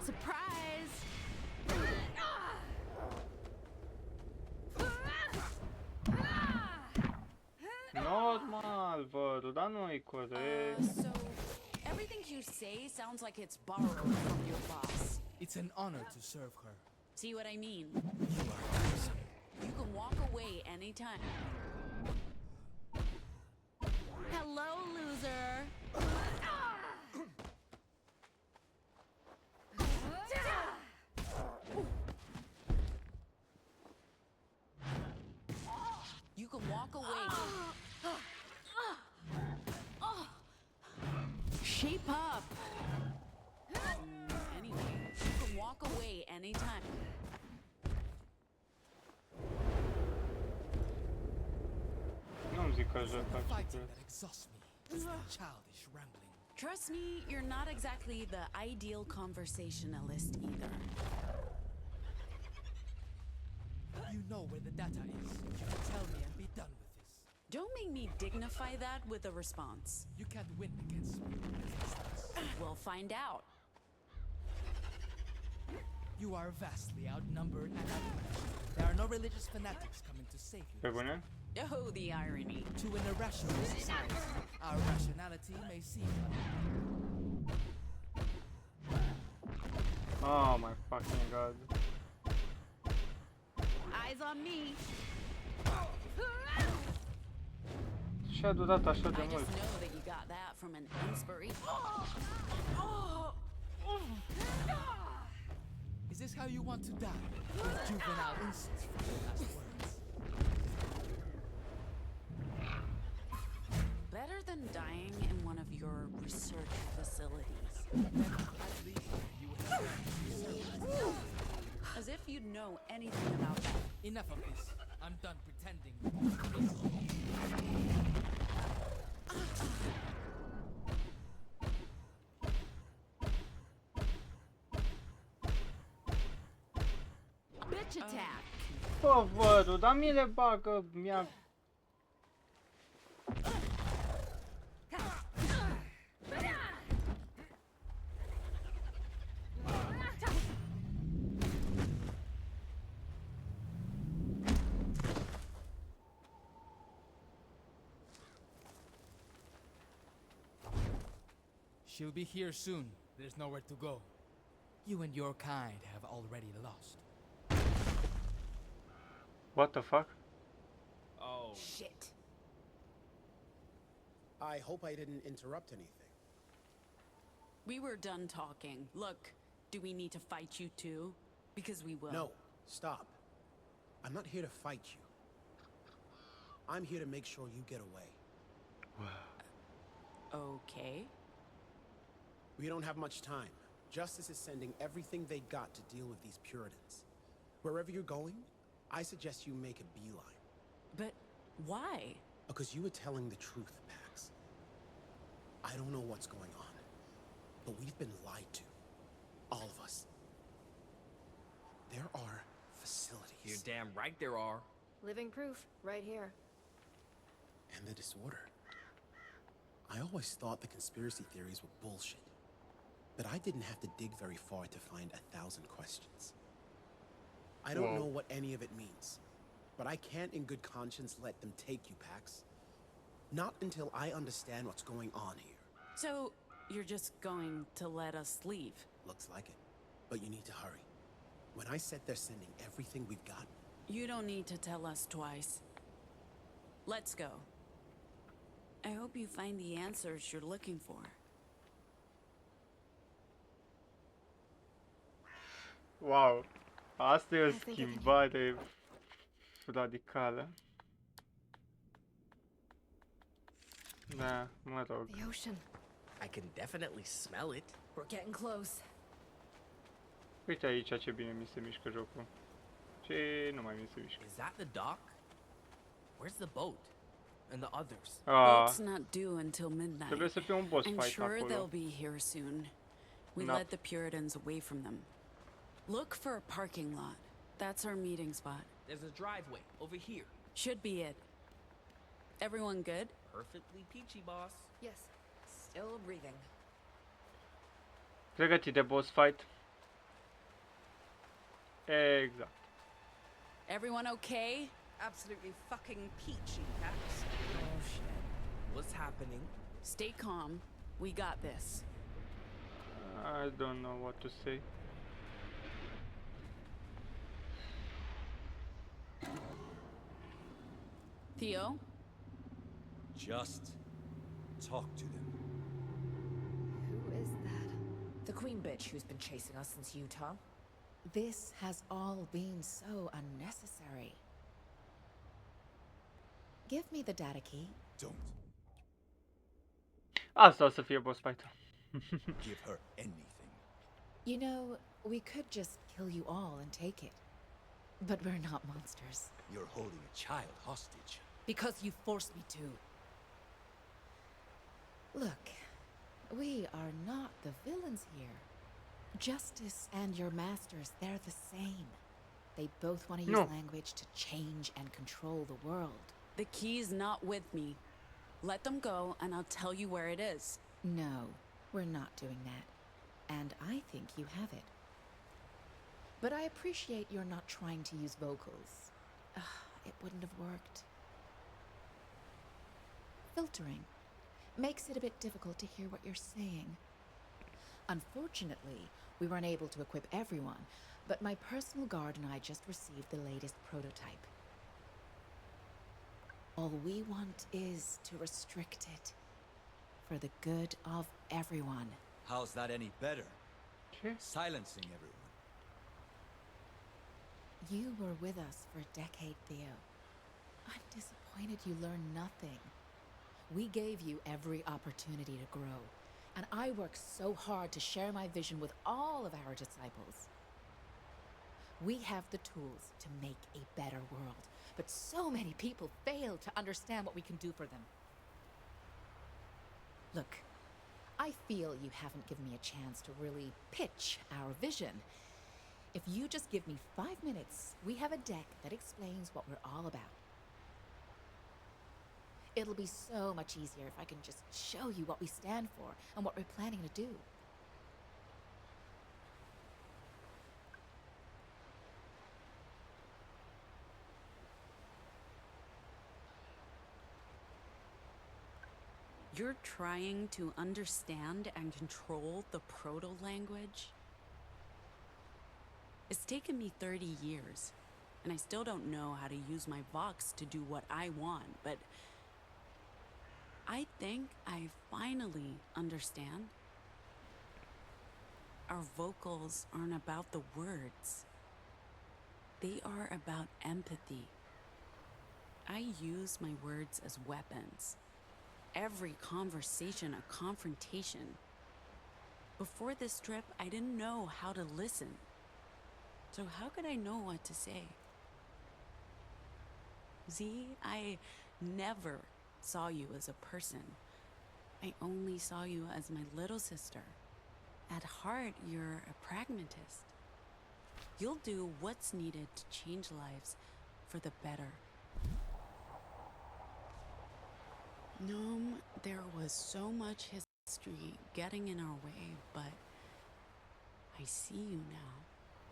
Surprise! Normal, văd, dar nu e corect. So, everything you say sounds like it's borrowed from your boss. It's an honor to serve her. See what I mean? You are awesome. You can walk away anytime. Hello, loser! You can walk away. Shape up. Anyway, you can walk away anytime. Nu-mi zic așa fac Fighting ce that exhausts me is the childish rambling. Trust me, you're not exactly the ideal conversationalist either. You know where the data is. You can tell me and be done with this. Don't make me dignify that with a response. You can't win against me. We'll find out. You are vastly outnumbered and outmatched. There are no religious fanatics coming to save you. Pe bune? Oh, the irony. To an irrational society, our rationality may seem Oh my fucking god. Eyes on me. Și a durat așa de I mult. just know that you got that from an inspiration. Is this how you want to die? With juvenile insults from your last words? Better than dying in one of your research facilities. At least you would have research. As if you'd know anything about that. Enough of this. I'm done pretending. Bitch attack. Bă, văd, dar mi le bagă, mi-a... She'll be here soon. There's nowhere to go. You and your kind have already lost. What the fuck? Oh. Shit. I hope I didn't interrupt anything. We were done talking. Look, do we need to fight you too? Because we will. No, stop. I'm not here to fight you. I'm here to make sure you get away. Okay. We don't have much time. Justice is sending everything they got to deal with these Puritans. Wherever you're going, I suggest you make a beeline. But why? Because you were telling the truth, Pax. I don't know what's going on, but we've been lied to. All of us. There are facilities. You're damn right there are. Living proof, right here. And the disorder. I always thought the conspiracy theories were bullshit. But I didn't have to dig very far to find 1,000 questions. I don't know what any of it means, but I can't in good conscience let them take you, Pax. Not until I understand what's going on here. So, you're just going to let us leave? Looks like it, but you need to hurry. When I said they're sending everything we've got... You don't need to tell us twice. Let's go. I hope you find the answers you're looking for. Wow. Asta e o I think I can schimbare radicală. Da, mă rog. The ocean. I can definitely smell it. We're getting close. Uite aici ce bine mi se mișcă jocul. Ce nu mai mi se mișcă. Is that the dock? Where's the boat? And the others? Boat's not due until midnight. Trebuie să fie un boss I'm fight sure acolo. they'll be here soon. We Da. led the Puritans away from them. Look for a parking lot. That's our meeting spot. There's a driveway over here. Should be it. Everyone good? Perfectly peachy, boss. Yes. Still breathing. Pregătit de boss fight. Exact. Everyone okay? Absolutely fucking peachy, Pax. Oh shit. What's happening? Stay calm. We got this. I don't know what to say. Theo? Just talk to them. Who is that? The queen bitch who's been chasing us since Utah. This has all been so unnecessary. Give me the data key. Don't Asta o să fie boss fight. give her anything. You know, we could just kill you all and take it. But we're not monsters. You're holding a child hostage. Because you forced me to. Look, we are not the villains here. Justice and your masters, they're the same. They both want to use language to change and control the world. The key's not with me. Let them go, and I'll tell you where it is. No, we're not doing that. And I think you have it. But I appreciate you're not trying to use vocals. It wouldn't have worked. Filtering makes it a bit difficult to hear what you're saying. Unfortunately, we weren't able to equip everyone, but my personal guard and I just received the latest prototype. All we want is to restrict it for the good of everyone. How's that any better? Silencing everyone. You were with us for a decade, Theo. I'm disappointed you learned nothing. We gave you every opportunity to grow, and I worked so hard to share my vision with all of our disciples. We have the tools to make a better world, but so many people fail to understand what we can do for them. Look, I feel you haven't given me a chance to really pitch our vision. If you just give me 5 minutes, we have a deck that explains what we're all about. It'll be so much easier if I can just show you what we stand for and what we're planning to do. You're trying to understand and control the proto-language? It's taken me 30 years, and I still don't know how to use my Vox to do what I want, but I think I finally understand. Our vocals aren't about the words. They are about empathy. I use my words as weapons. Every conversation a confrontation. Before this trip, I didn't know how to listen. So how could I know what to say? Z, I never saw you as a person. I only saw you as my little sister. At heart, you're a pragmatist. You'll do what's needed to change lives for the better. There was so much history getting in our way, but I see you now.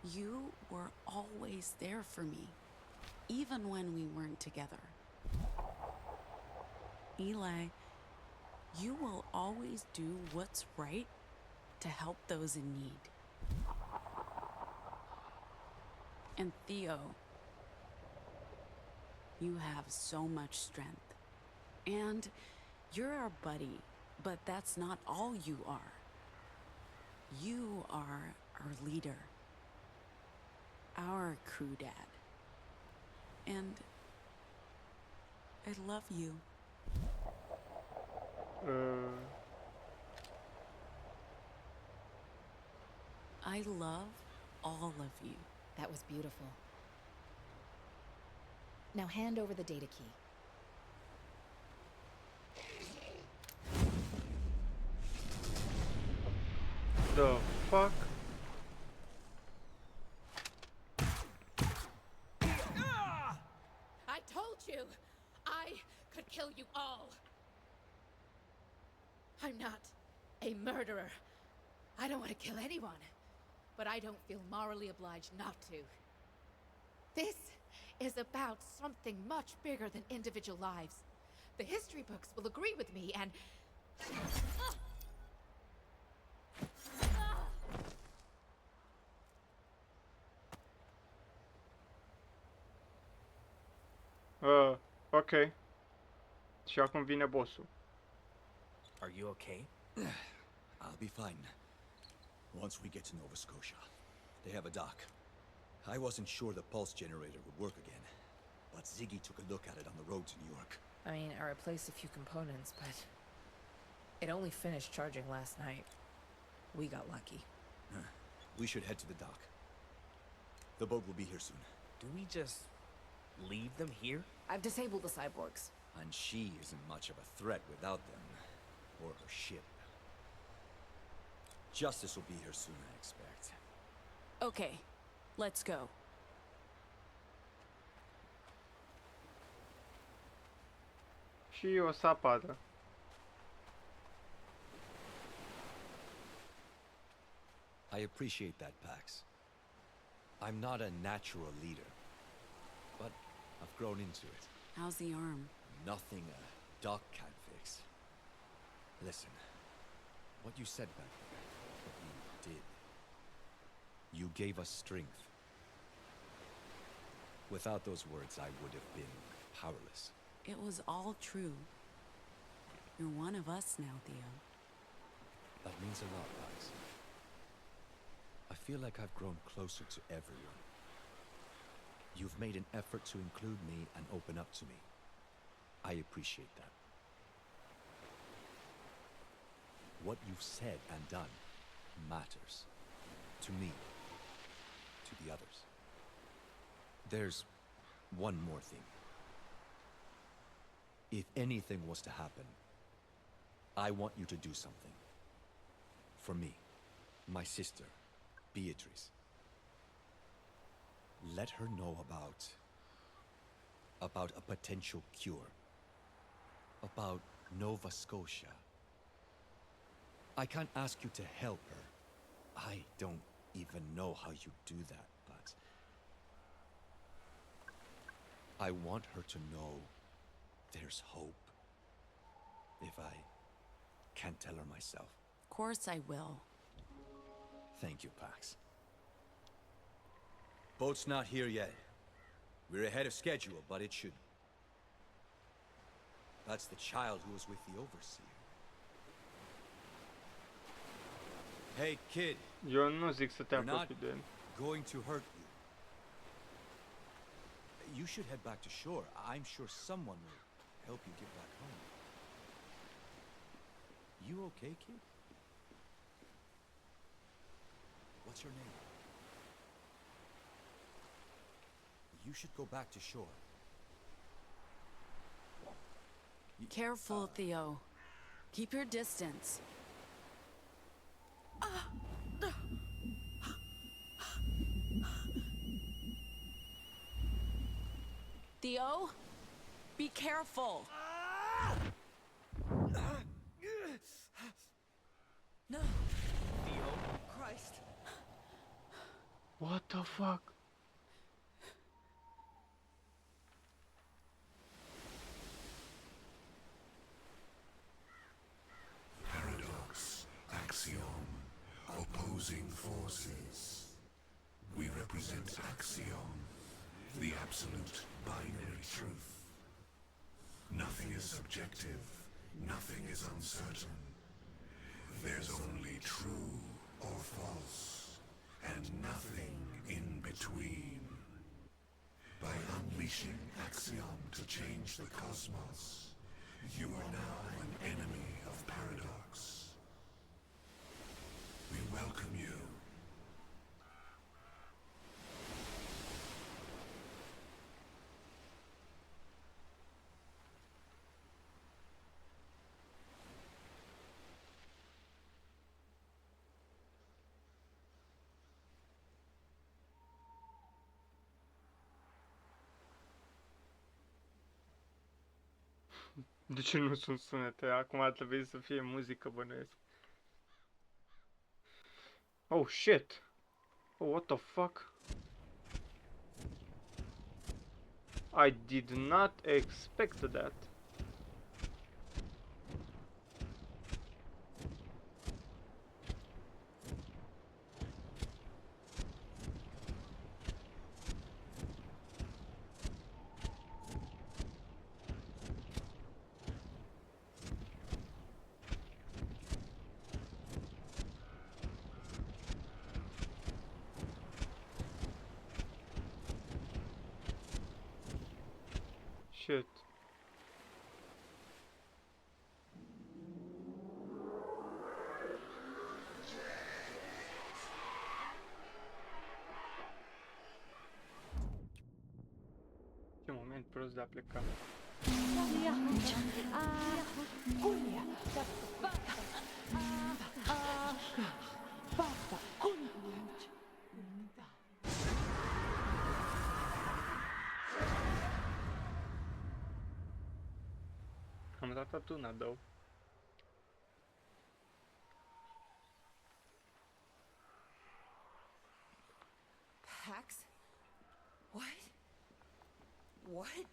You were always there for me, even when we weren't together. Eli, you will always do what's right to help those in need. And Theo, You have so much strength. And you're our buddy, but that's not all you are. You are our leader. Our crew dad. And I love you. I love all of you. That was beautiful. Now hand over the data key. The fuck? I told you, I could kill you all. I'm not a murderer. I don't want to kill anyone, but I don't feel morally obliged not to. This is about something much bigger than individual lives. The history books will agree with me, and... Ok. Și acum vine bossul. Are you okay? I'll be fine. Once we get to Nova Scotia, they have a dock. I wasn't sure the pulse generator would work again, but Ziggy took a look at it on the road to New York. I mean, I replaced a few components, but it only finished charging last night. We got lucky. We should head to the dock. The boat will be here soon. Do we just leave them here? I've disabled the cyborgs. And she isn't much of a threat without them, or her ship. Justice will be here soon, I expect. Okay, let's go. Și o să apară. I appreciate that, Pax. I'm not a natural leader, but I've grown into it. How's the arm? Nothing a doc can't fix. Listen, what you said back there, what you did, you gave us strength. Without those words, I would have been powerless. It was all true. You're one of us now, Theo. That means a lot, Pax. I feel like I've grown closer to everyone. You've made an effort to include me and open up to me. I appreciate that. What you've said and done matters. To me. To the others. There's one more thing. If anything was to happen, I want you to do something. For me, my sister, Beatrice. Let her know about a potential cure. About Nova Scotia. I can't ask you to help her. I don't even know how you do that, but I want her to know there's hope. If I can't tell her myself. Of course I will. Thank you, Pax. Boat's not here yet. We're ahead of schedule, but it should. That's the child who was with the overseer. Hey, kid. Eu nu zic să te We're not apropii de el. going to hurt you. You should head back to shore. I'm sure someone will help you get back home. You okay, kid? What's your name? You should go back to shore. Careful, Theo. Keep your distance. Theo, be careful. No. Theo, Christ. What the fuck? Paradox, axiom, opposing forces. We represent axiom, the absolute binary truth. objective, nothing is uncertain. There's only true or false, and nothing in between. By unleashing Axiom to change the cosmos, you are now an enemy of Paradox. We welcome you. De ce nu sunt sunete? Acum ar trebui să fie muzică, bănuiesc. Oh, shit! Oh, what the fuck? I did not expect that. Shit. Ce moment prost de a pleca. Am ratat una, două. Pax? What? What?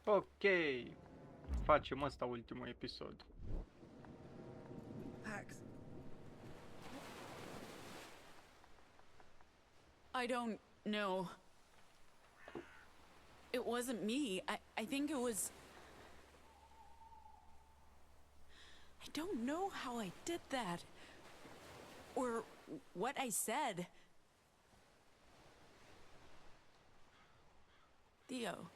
Ok. Facem asta ultimul episod. Pax? I don't know. It wasn't me. I think it was... I don't know how I did that. Or what I said. Theo.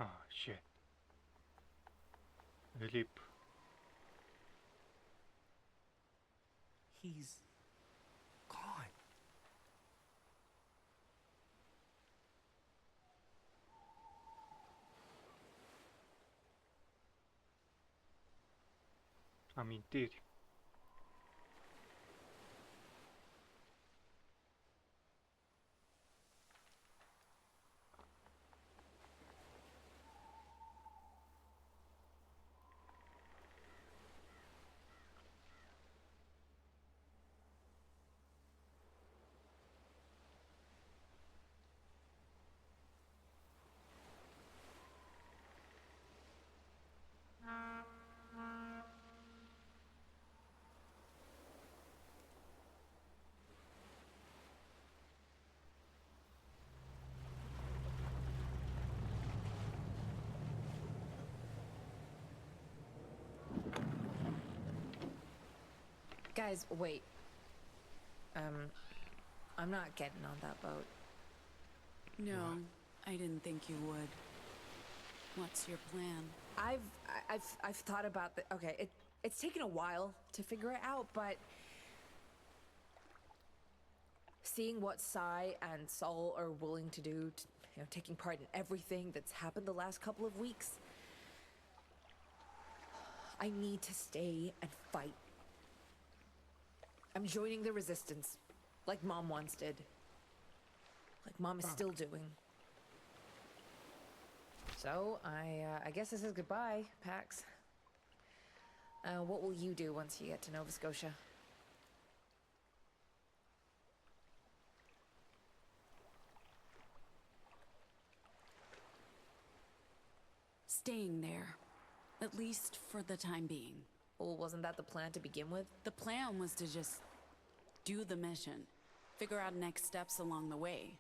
Ah, shit. Rip. He's gone. Amintiri. Guys, wait. I'm not getting on that boat. No, I didn't think you would. What's your plan? I've thought about the okay, it's taken a while to figure it out, but seeing what Sai and Saul are willing to do, taking part in everything that's happened the last couple of weeks, I need to stay and fight. I'm joining the resistance, like Mom once did. Like Mom is still doing. So, I guess this is goodbye, Pax. What will you do once you get to Nova Scotia? Staying there. At least for the time being. Well, wasn't that the plan to begin with? The plan was to just do the mission, figure out next steps along the way.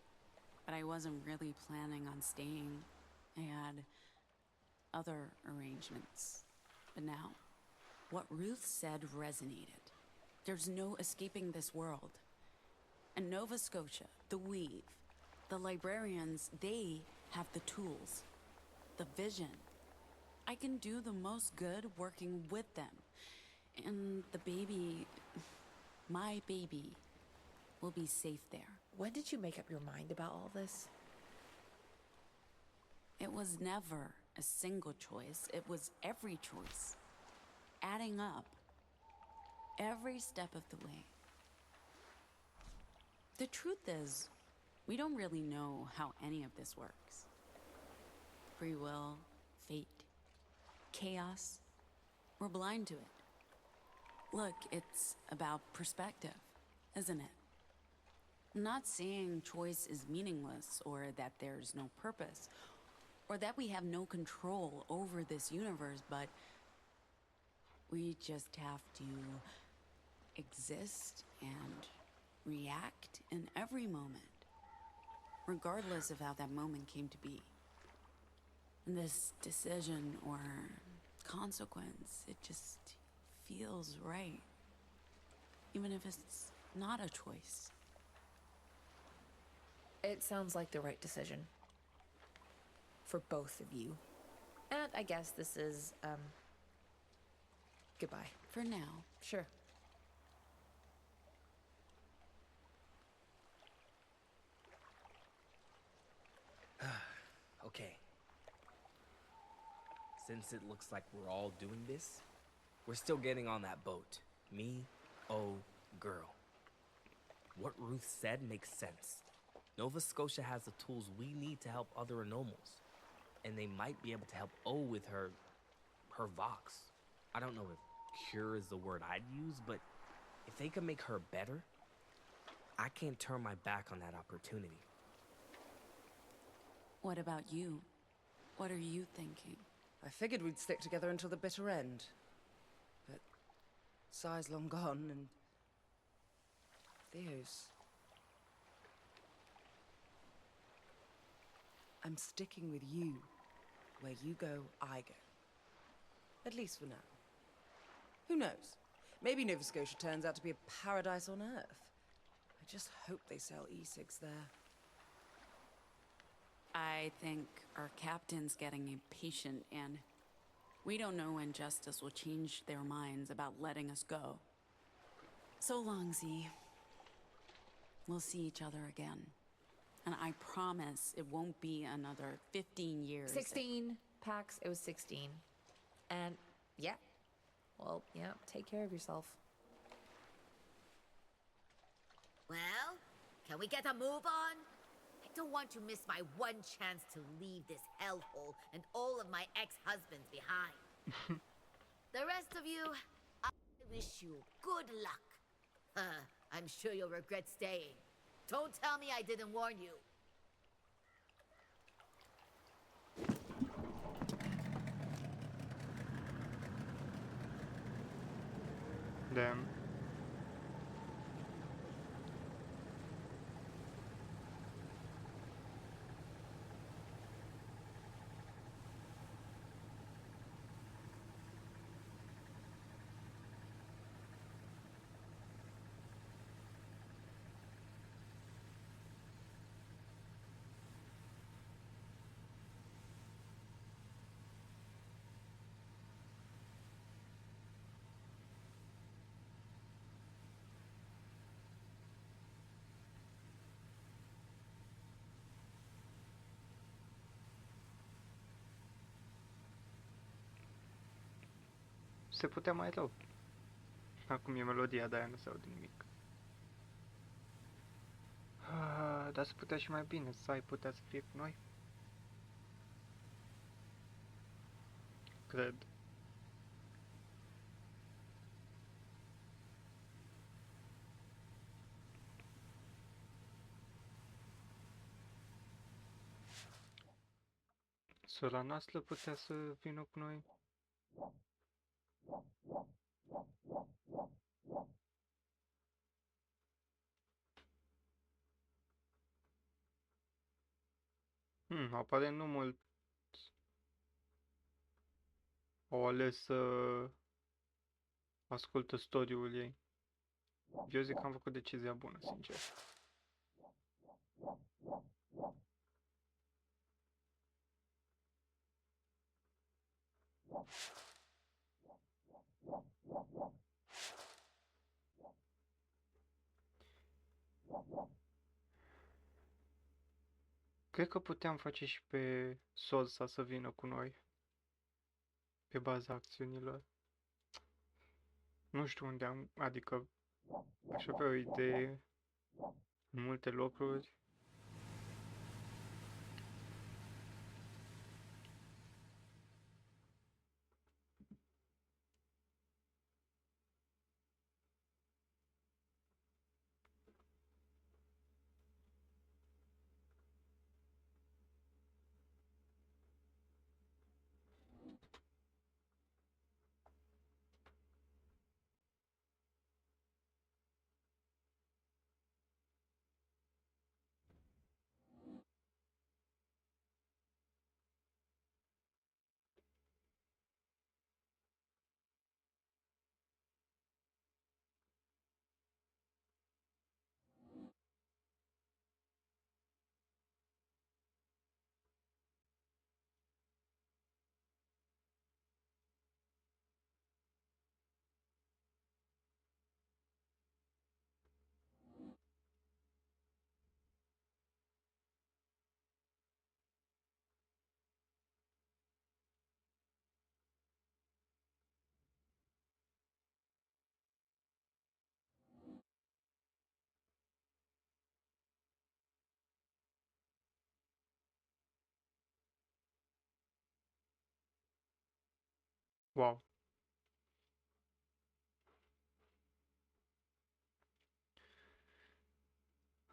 But I wasn't really planning on staying. I had other arrangements. But now, what Ruth said resonated. There's no escaping this world. And Nova Scotia, the Weave, the librarians, they have the tools, the vision. I can do the most good working with them. And the baby, my baby, will be safe there. When did you make up your mind about all this? It was never a single choice. It was every choice. Adding up. Every step of the way. The truth is, we don't really know how any of this works. Free will, fate, chaos. We're blind to it. Look, it's about perspective, isn't it? I'm not saying choice is meaningless or that there's no purpose or that we have no control over this universe, but we just have to exist and react in every moment, regardless of how that moment came to be. And this decision or consequence, it just feels right, even if it's not a choice. It sounds like the right decision. For both of you. And I guess this is, goodbye. For now. Sure. Okay. Since it looks like we're all doing this, we're still getting on that boat. Me, oh, girl. What Ruth said makes sense. Nova Scotia has the tools we need to help other anomals. And they might be able to help O with her Vox. I don't know if cure is the word I'd use, but if they can make her better, I can't turn my back on that opportunity. What about you? What are you thinking? I figured we'd stick together until the bitter end. But Sai's long gone, and Theo's... I'm sticking with you. Where you go, I go. At least for now. Who knows? Maybe Nova Scotia turns out to be a paradise on Earth. I just hope they sell e-cigs there. I think our captain's getting impatient, and we don't know when Justice will change their minds about letting us go. So long, Z. We'll see each other again. And I promise it won't be another 15 years. 16, Pax, it was 16. And, yeah. Well, yeah, take care of yourself. Well, can we get a move on? I don't want to miss my one chance to leave this hellhole and all of my ex-husbands behind. The rest of you, I wish you good luck. I'm sure you'll regret staying. Don't tell me I didn't warn you. Damn. Se putea mai rău. Acum e melodia, de-aia nu se aude nimic. Dar se putea și mai bine, Sai putea să fie cu noi. Cred. Sora noastră putea să vină cu noi. Aparent nu mult au ales să ascultă story-ul ei. Eu zic că am făcut decizia bună, sincer. Cred că puteam face și pe Solsa să vină cu noi, pe baza acțiunilor. Nu știu unde am, adică aș avea o idee în multe locuri. Wow.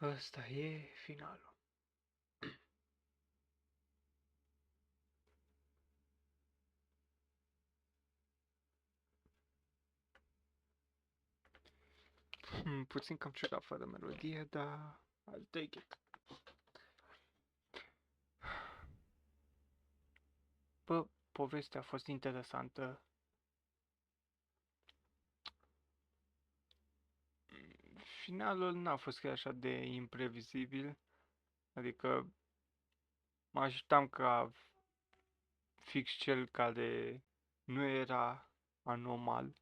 Ăsta e finalul. Puțin cam ciudat fără melodie, dar I'll take it. Bă, povestea a fost interesantă. Finalul n-a fost chiar așa de imprevizibil. Adică mă așteptam ca fix cel care nu era anormal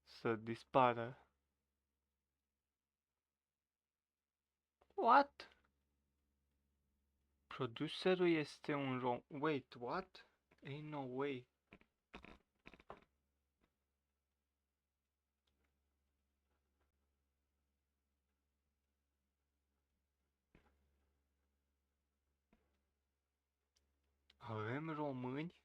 să dispară. What? Producerul este un rom... Wait, what? Ain't no way. Avem români?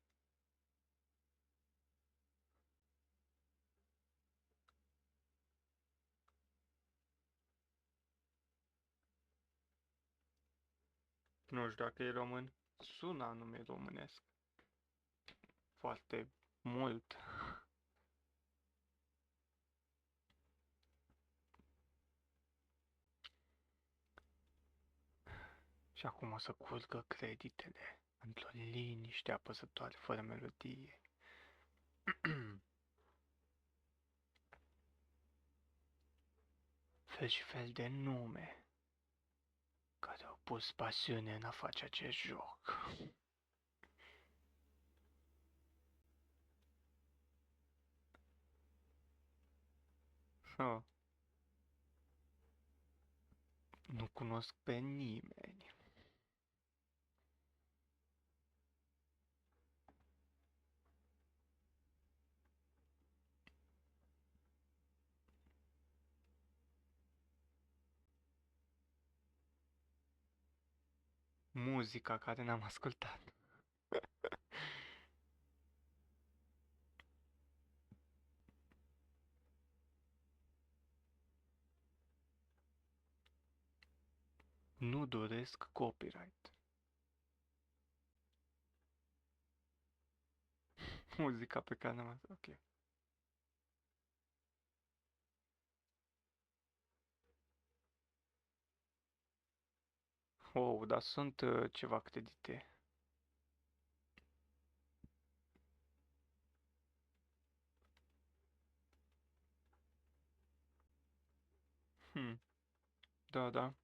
Nu știu dacă e român. Sună anume românesc. Foarte mult. Și acum o să curgă creditele într-o liniște apăsătoare, fără melodie. Fel și fel de nume care au pus pasiune în a face acest joc. Nu cunosc pe nimeni. Muzica care n-am ascultat. Nu doresc copyright. Muzica pe care am... Ok. Oh, dar sunt ceva credite. Da, da.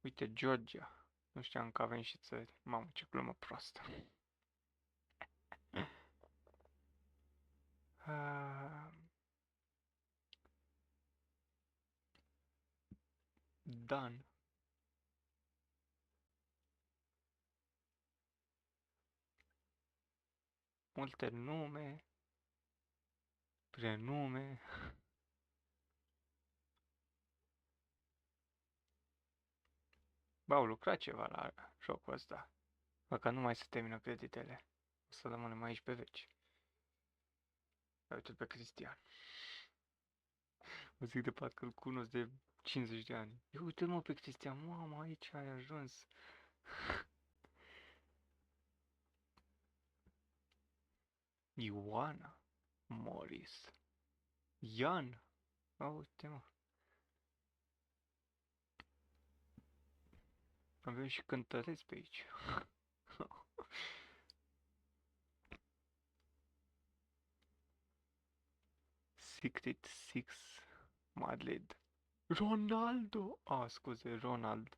Uite, Georgia. Nu știam că avem și țări. Mamă, ce glumă proastă. Ah, Dan. Multe nume, prenume. Bă, au lucrat ceva la jocul ăsta. Dacă nu mai se termină creditele, o să rămânem aici pe veci. Uite-l pe Cristian. O zic de parcă îl cunosc de 50 de ani. Ia uite-l mă pe Cristian, mamă, aici ai ajuns. Ioana, Morris, Ian. Uite mă. Avem și cântăreți pe aici. Secret Six Madrid. Ronaldo! Ah, scuze, Ronald.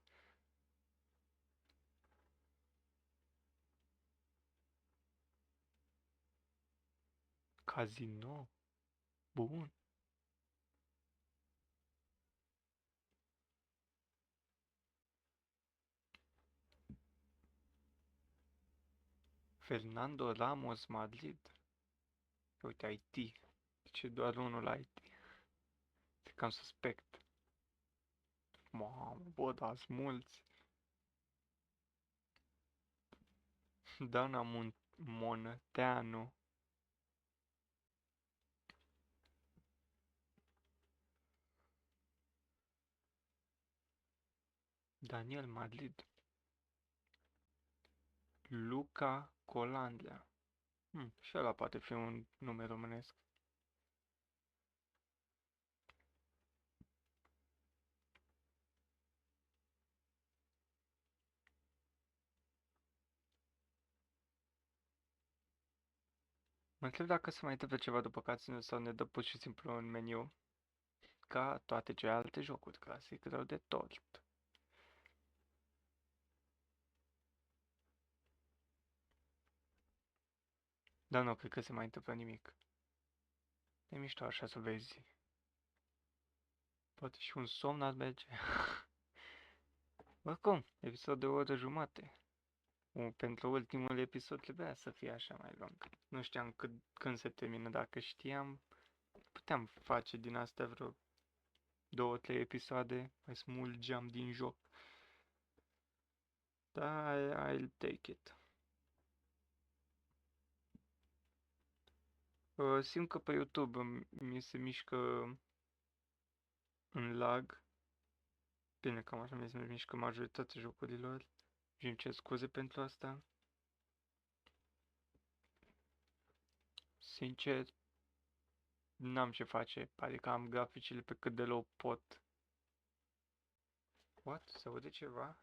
Casino. Bun. Fernando Ramos Madrid. Uite, IT. De ce doar unul la IT? E cam suspect. Mamă, bă, da, mulți. Dana Monteanu. Daniel Madrid. Luca Colandlea. Și ăla poate fi un nume românesc. Mă întreb dacă se mai întâmplă ceva după cutscene sau ne dă pur și simplu un meniu ca toate celelalte jocuri clasic rău de tot. Dar nu, cred că se mai întâmplă nimic. E mișto așa să vezi. Poate și un somn ar merge. Oricum, episod de o oră jumate. Pentru ultimul episod trebuia să fie așa mai lung. Nu știam când se termină. Dacă știam, puteam face din astea vreo 2-3 episoade. Mai smulgeam din joc. Da, I'll take it. Simt că pe YouTube mi se mișcă în lag. Bine, cam așa mi se mișcă majoritatea jocurilor. Și îmi cer scuze pentru asta. Sincer, n-am ce face. Adică am graficile pe cât de low pot. What? Se aude ceva?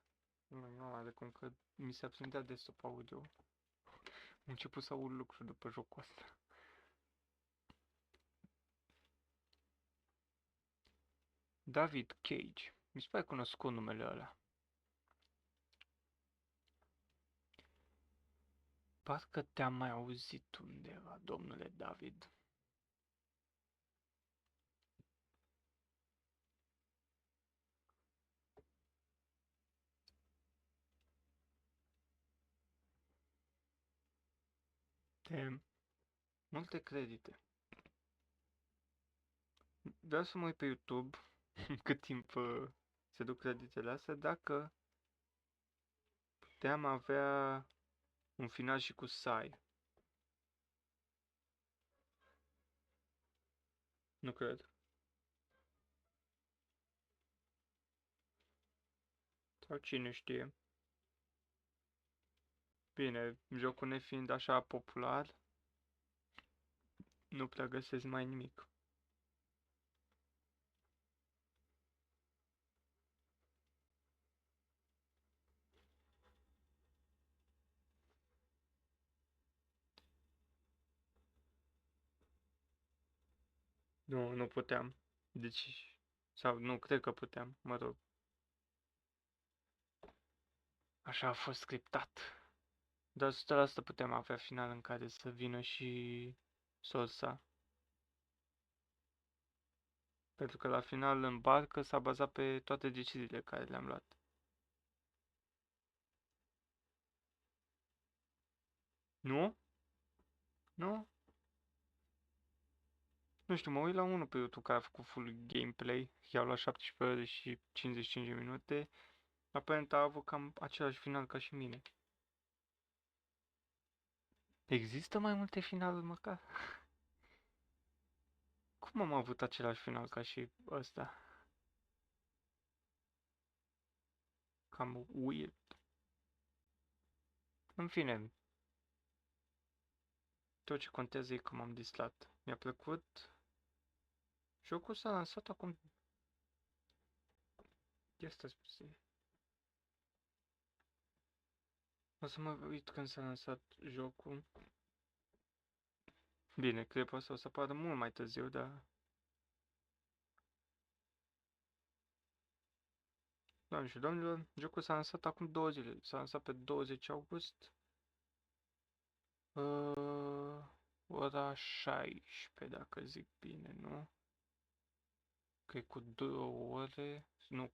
Nu are cum că mi se absentea desktop audio. Am început să aud lucruri după jocul ăsta. David Cage. Mi se pare cunoscut numele ăla. Parcă te-am mai auzit undeva, domnule David. Multe credite. Vreau să mă uit pe YouTube cât timp se duc creditele astea, dacă puteam avea un final și cu Sai. Nu cred. Sau cine știe. Bine, jocul nefiind așa popular, nu prea găsesc mai nimic. Nu puteam. Deci, sau nu, cred că puteam, mă rog. Așa a fost scriptat. Dar 100% putem avea final în care să vină și Sorsa. Pentru că la final în barcă s-a bazat pe toate deciziile care le-am luat. Nu? Nu? Nu știu, mă uit la unul pe YouTube care a făcut full gameplay. I-au luat 17 ore și 55 de minute. Aparent a avut cam același final ca și mine. Există mai multe finaluri măcar? Cum am avut același final ca și ăsta? Cam weird. În fine. Tot ce contează e că m-am distrat. Mi-a plăcut. Jocul s-a lansat acum. Este spus. O să mă uit când s-a lansat jocul. Bine, clipul ăsta o să apară mult mai târziu, dar... Doamne și domnilor, jocul s-a lansat acum 2 zile. S-a lansat pe 20 august. Ora 16, dacă zic bine, nu? Că e cu 2 ore. Nu.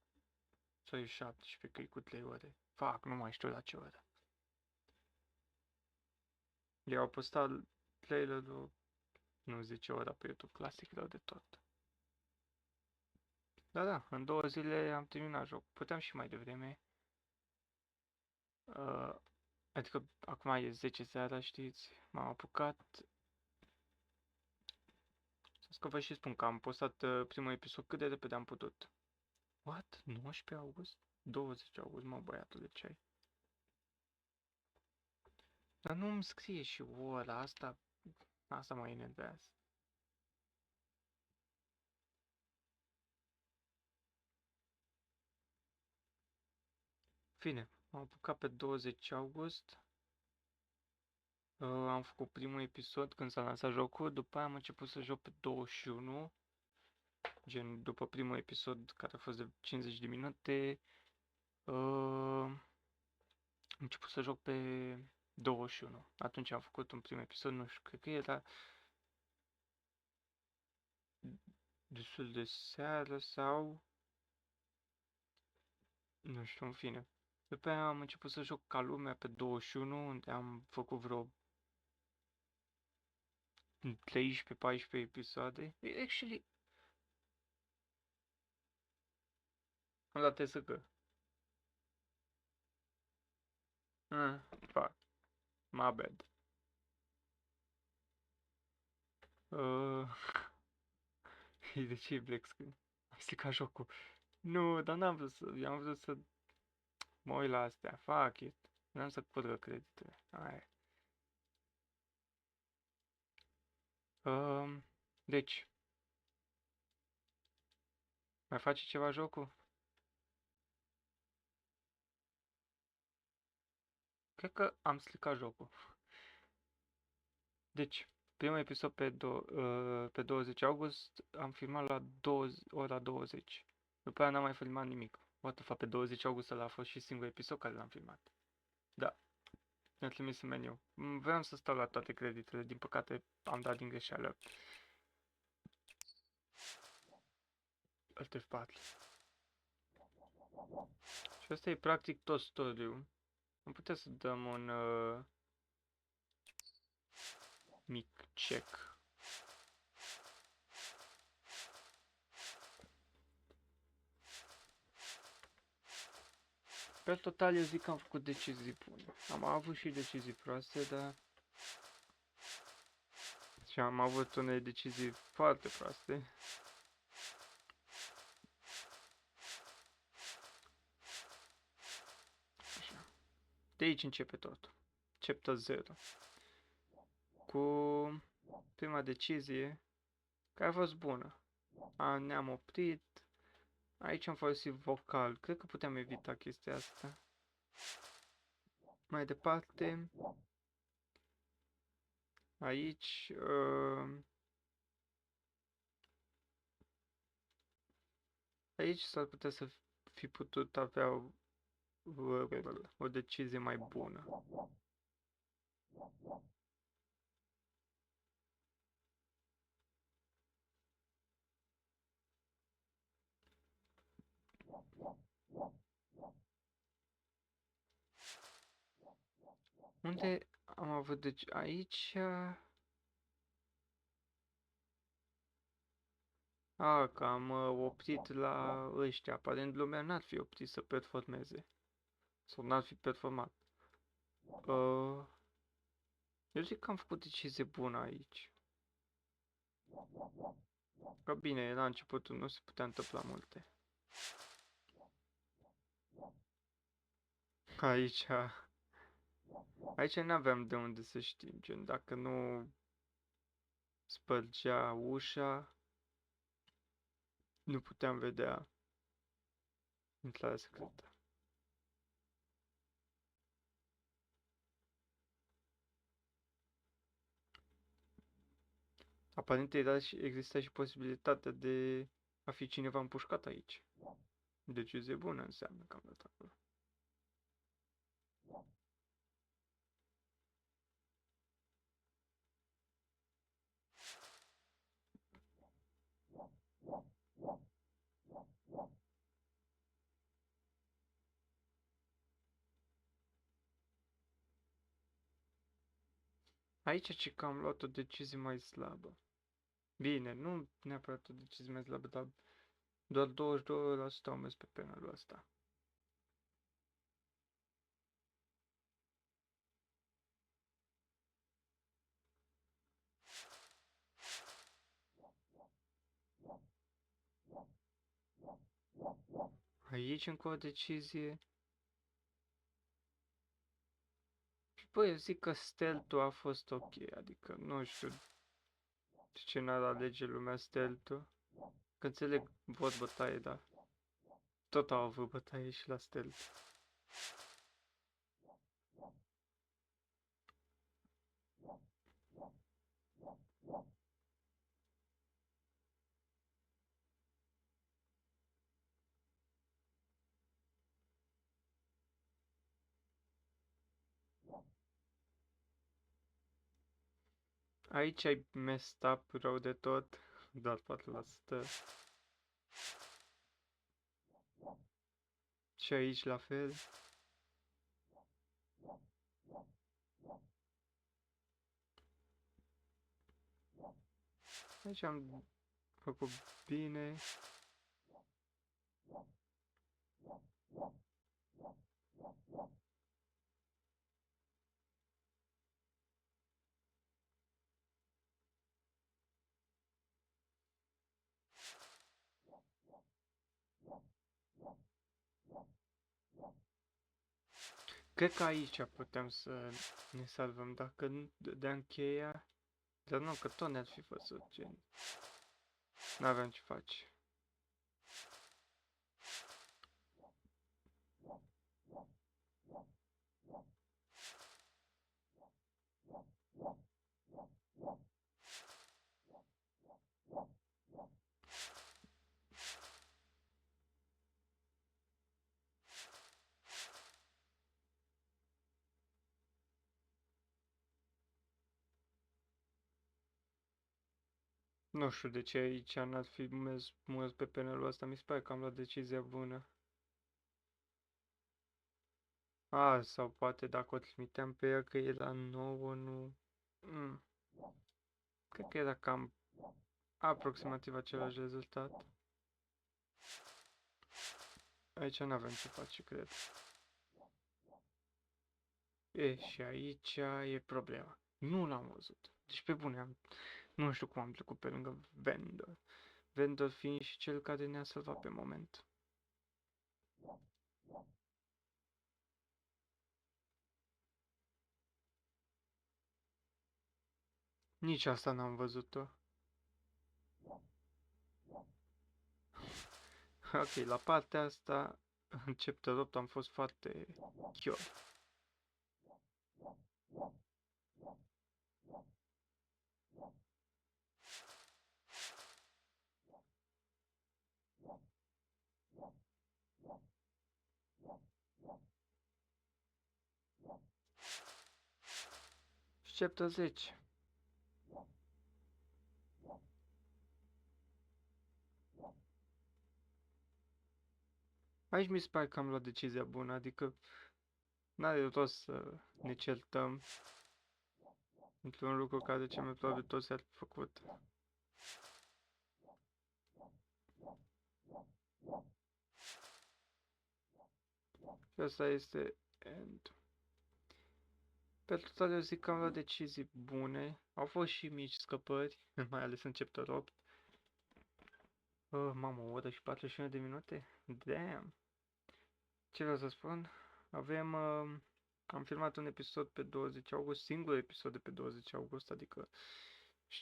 Sau e 17, că e cu 3 ore. Fac, nu mai știu la ce oră. Le-au postat trailerul, nu zice ora pe YouTube, clasic rău de tot. Da, în 2 zile am terminat jocul. Puteam și mai devreme. Adică acum e 10 seara, știți? M-am apucat. Să vă și spun că am postat primul episod cât de repede am putut. What? 19 august? 20 august, mă, băiatule, ce ai? Dar nu îmi scrie și ora asta. Asta mă enervează. Fine, am apucat pe 20 august. Am făcut primul episod când s-a lansat jocul, după aia am început să joc pe 21. Gen, după primul episod, care a fost de 50 de minute, am început să joc pe 21. Atunci am făcut un prim episod, nu știu, cred că era destul de seară sau... Nu știu, în fine. După aia am început să joc ca lumea pe 21, unde am făcut vreo 13-14 episoade. Actually, am dat TSC. Fuck. My bad. De ce e black screen? Am stricat jocul. Nu, dar n-am vrut să... am vrut să mă uit la astea. Fuck it. N-am să curgă creditele. Aia. Deci. Mai face ceva jocul? Cred că am stricat jocul. Deci, primul episod pe 20 august am filmat la ora 20. După aia n-am mai filmat nimic. What the fuck, pe 20 august ăla a fost și singurul episod care l-am filmat. Da. Mi-a trimis în meniu. Vreau să stau la toate creditele, din păcate am dat din greșeală. Alt F4. Și asta e practic tot story-ul. Am putea să dăm un mic check. Pe total eu zic că am făcut decizii bune. Am avut și decizii proaste, dar... Și am avut unele decizii foarte proaste. Așa. De aici începe tot. chapter 0. Cu prima decizie care a fost bună. Ne-am oprit. Aici am folosit vocal. Cred că puteam evita chestia asta. Mai departe, aici aici s-ar putea să fi putut avea o decizie mai bună. Unde am avut, deci aici... că am oprit la ăștia. Aparent lumea n-ar fi oprit să performeze. Sau n-ar fi performat. Eu zic că am făcut decizie bună aici. Că bine, era începutul, nu se putea întâmpla multe. Aici n-aveam de unde să știm, gen, dacă nu spărgea ușa, nu puteam vedea intrarea secretă. Aparent exista și posibilitatea de a fi cineva împușcat aici. Decizie bună înseamnă că am dat acolo. Aici ci că am luat o decizie mai slabă. Bine, nu neapărat o decizie mai slabă, dar doar 22% au mers pe penalul ăsta. Aici încă o decizie. Și băi, eu zic că stealth-ul a fost ok, adică nu știu de ce n-ar alege lumea stealth-ul. Că înțeleg, văd bătaie, dar tot au avut bătaie și la stealth. Aici ai messed up rău de tot, doar 4%. Și aici la fel. Aici am făcut bine. Cred că aici putem să ne salvăm dacă nu dădeam cheia. Dar nu, că tot ne-ar fi văzut, gen. N-aveam ce face. Nu știu de ce aici n-ar fi mers mult pe penalul ăsta, mi se pare că am luat decizia bună. Sau poate dacă o trimiteam pe ea că e la 9, nu... Cred că era cam aproximativ același rezultat. Aici n-avem ce face, cred. Și aici e problema. Nu l-am văzut. Deci pe bune, nu știu cum am trecut pe lângă Vendor. Vendor fiind și cel care ne-a salvat pe moment. Nici asta n-am văzut-o. Ok, la partea asta, în chapter 8 am fost foarte chior. Și chapter 10. Aici mi se pare că am luat decizia bună, adică n-are rost să ne certăm într-un lucru care cel mai probabil toți ar fi făcut. Și asta este end. Pe total eu zic că am luat decizii bune. Au fost și mici scăpări, mai ales în chapter 8. Mamă, o oră și 41 de minute? Damn! Ce vreau să spun? Am filmat un episod pe 20 august, singurul episod de pe 20 august, adică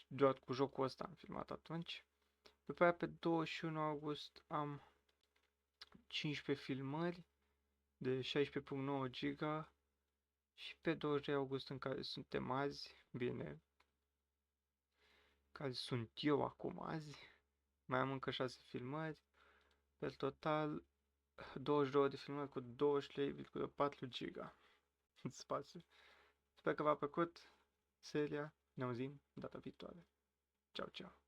doar cu jocul ăsta am filmat atunci. După aia pe 21 august am 15 filmări de 16.9 giga și pe 22 august în care suntem azi, bine, care sunt eu acum azi, mai am încă 6 filmări, pe total 22 de filmări cu 23,4 giga în spațiu. Sper că v-a plăcut seria, ne auzim data viitoare. Ciao, ciao!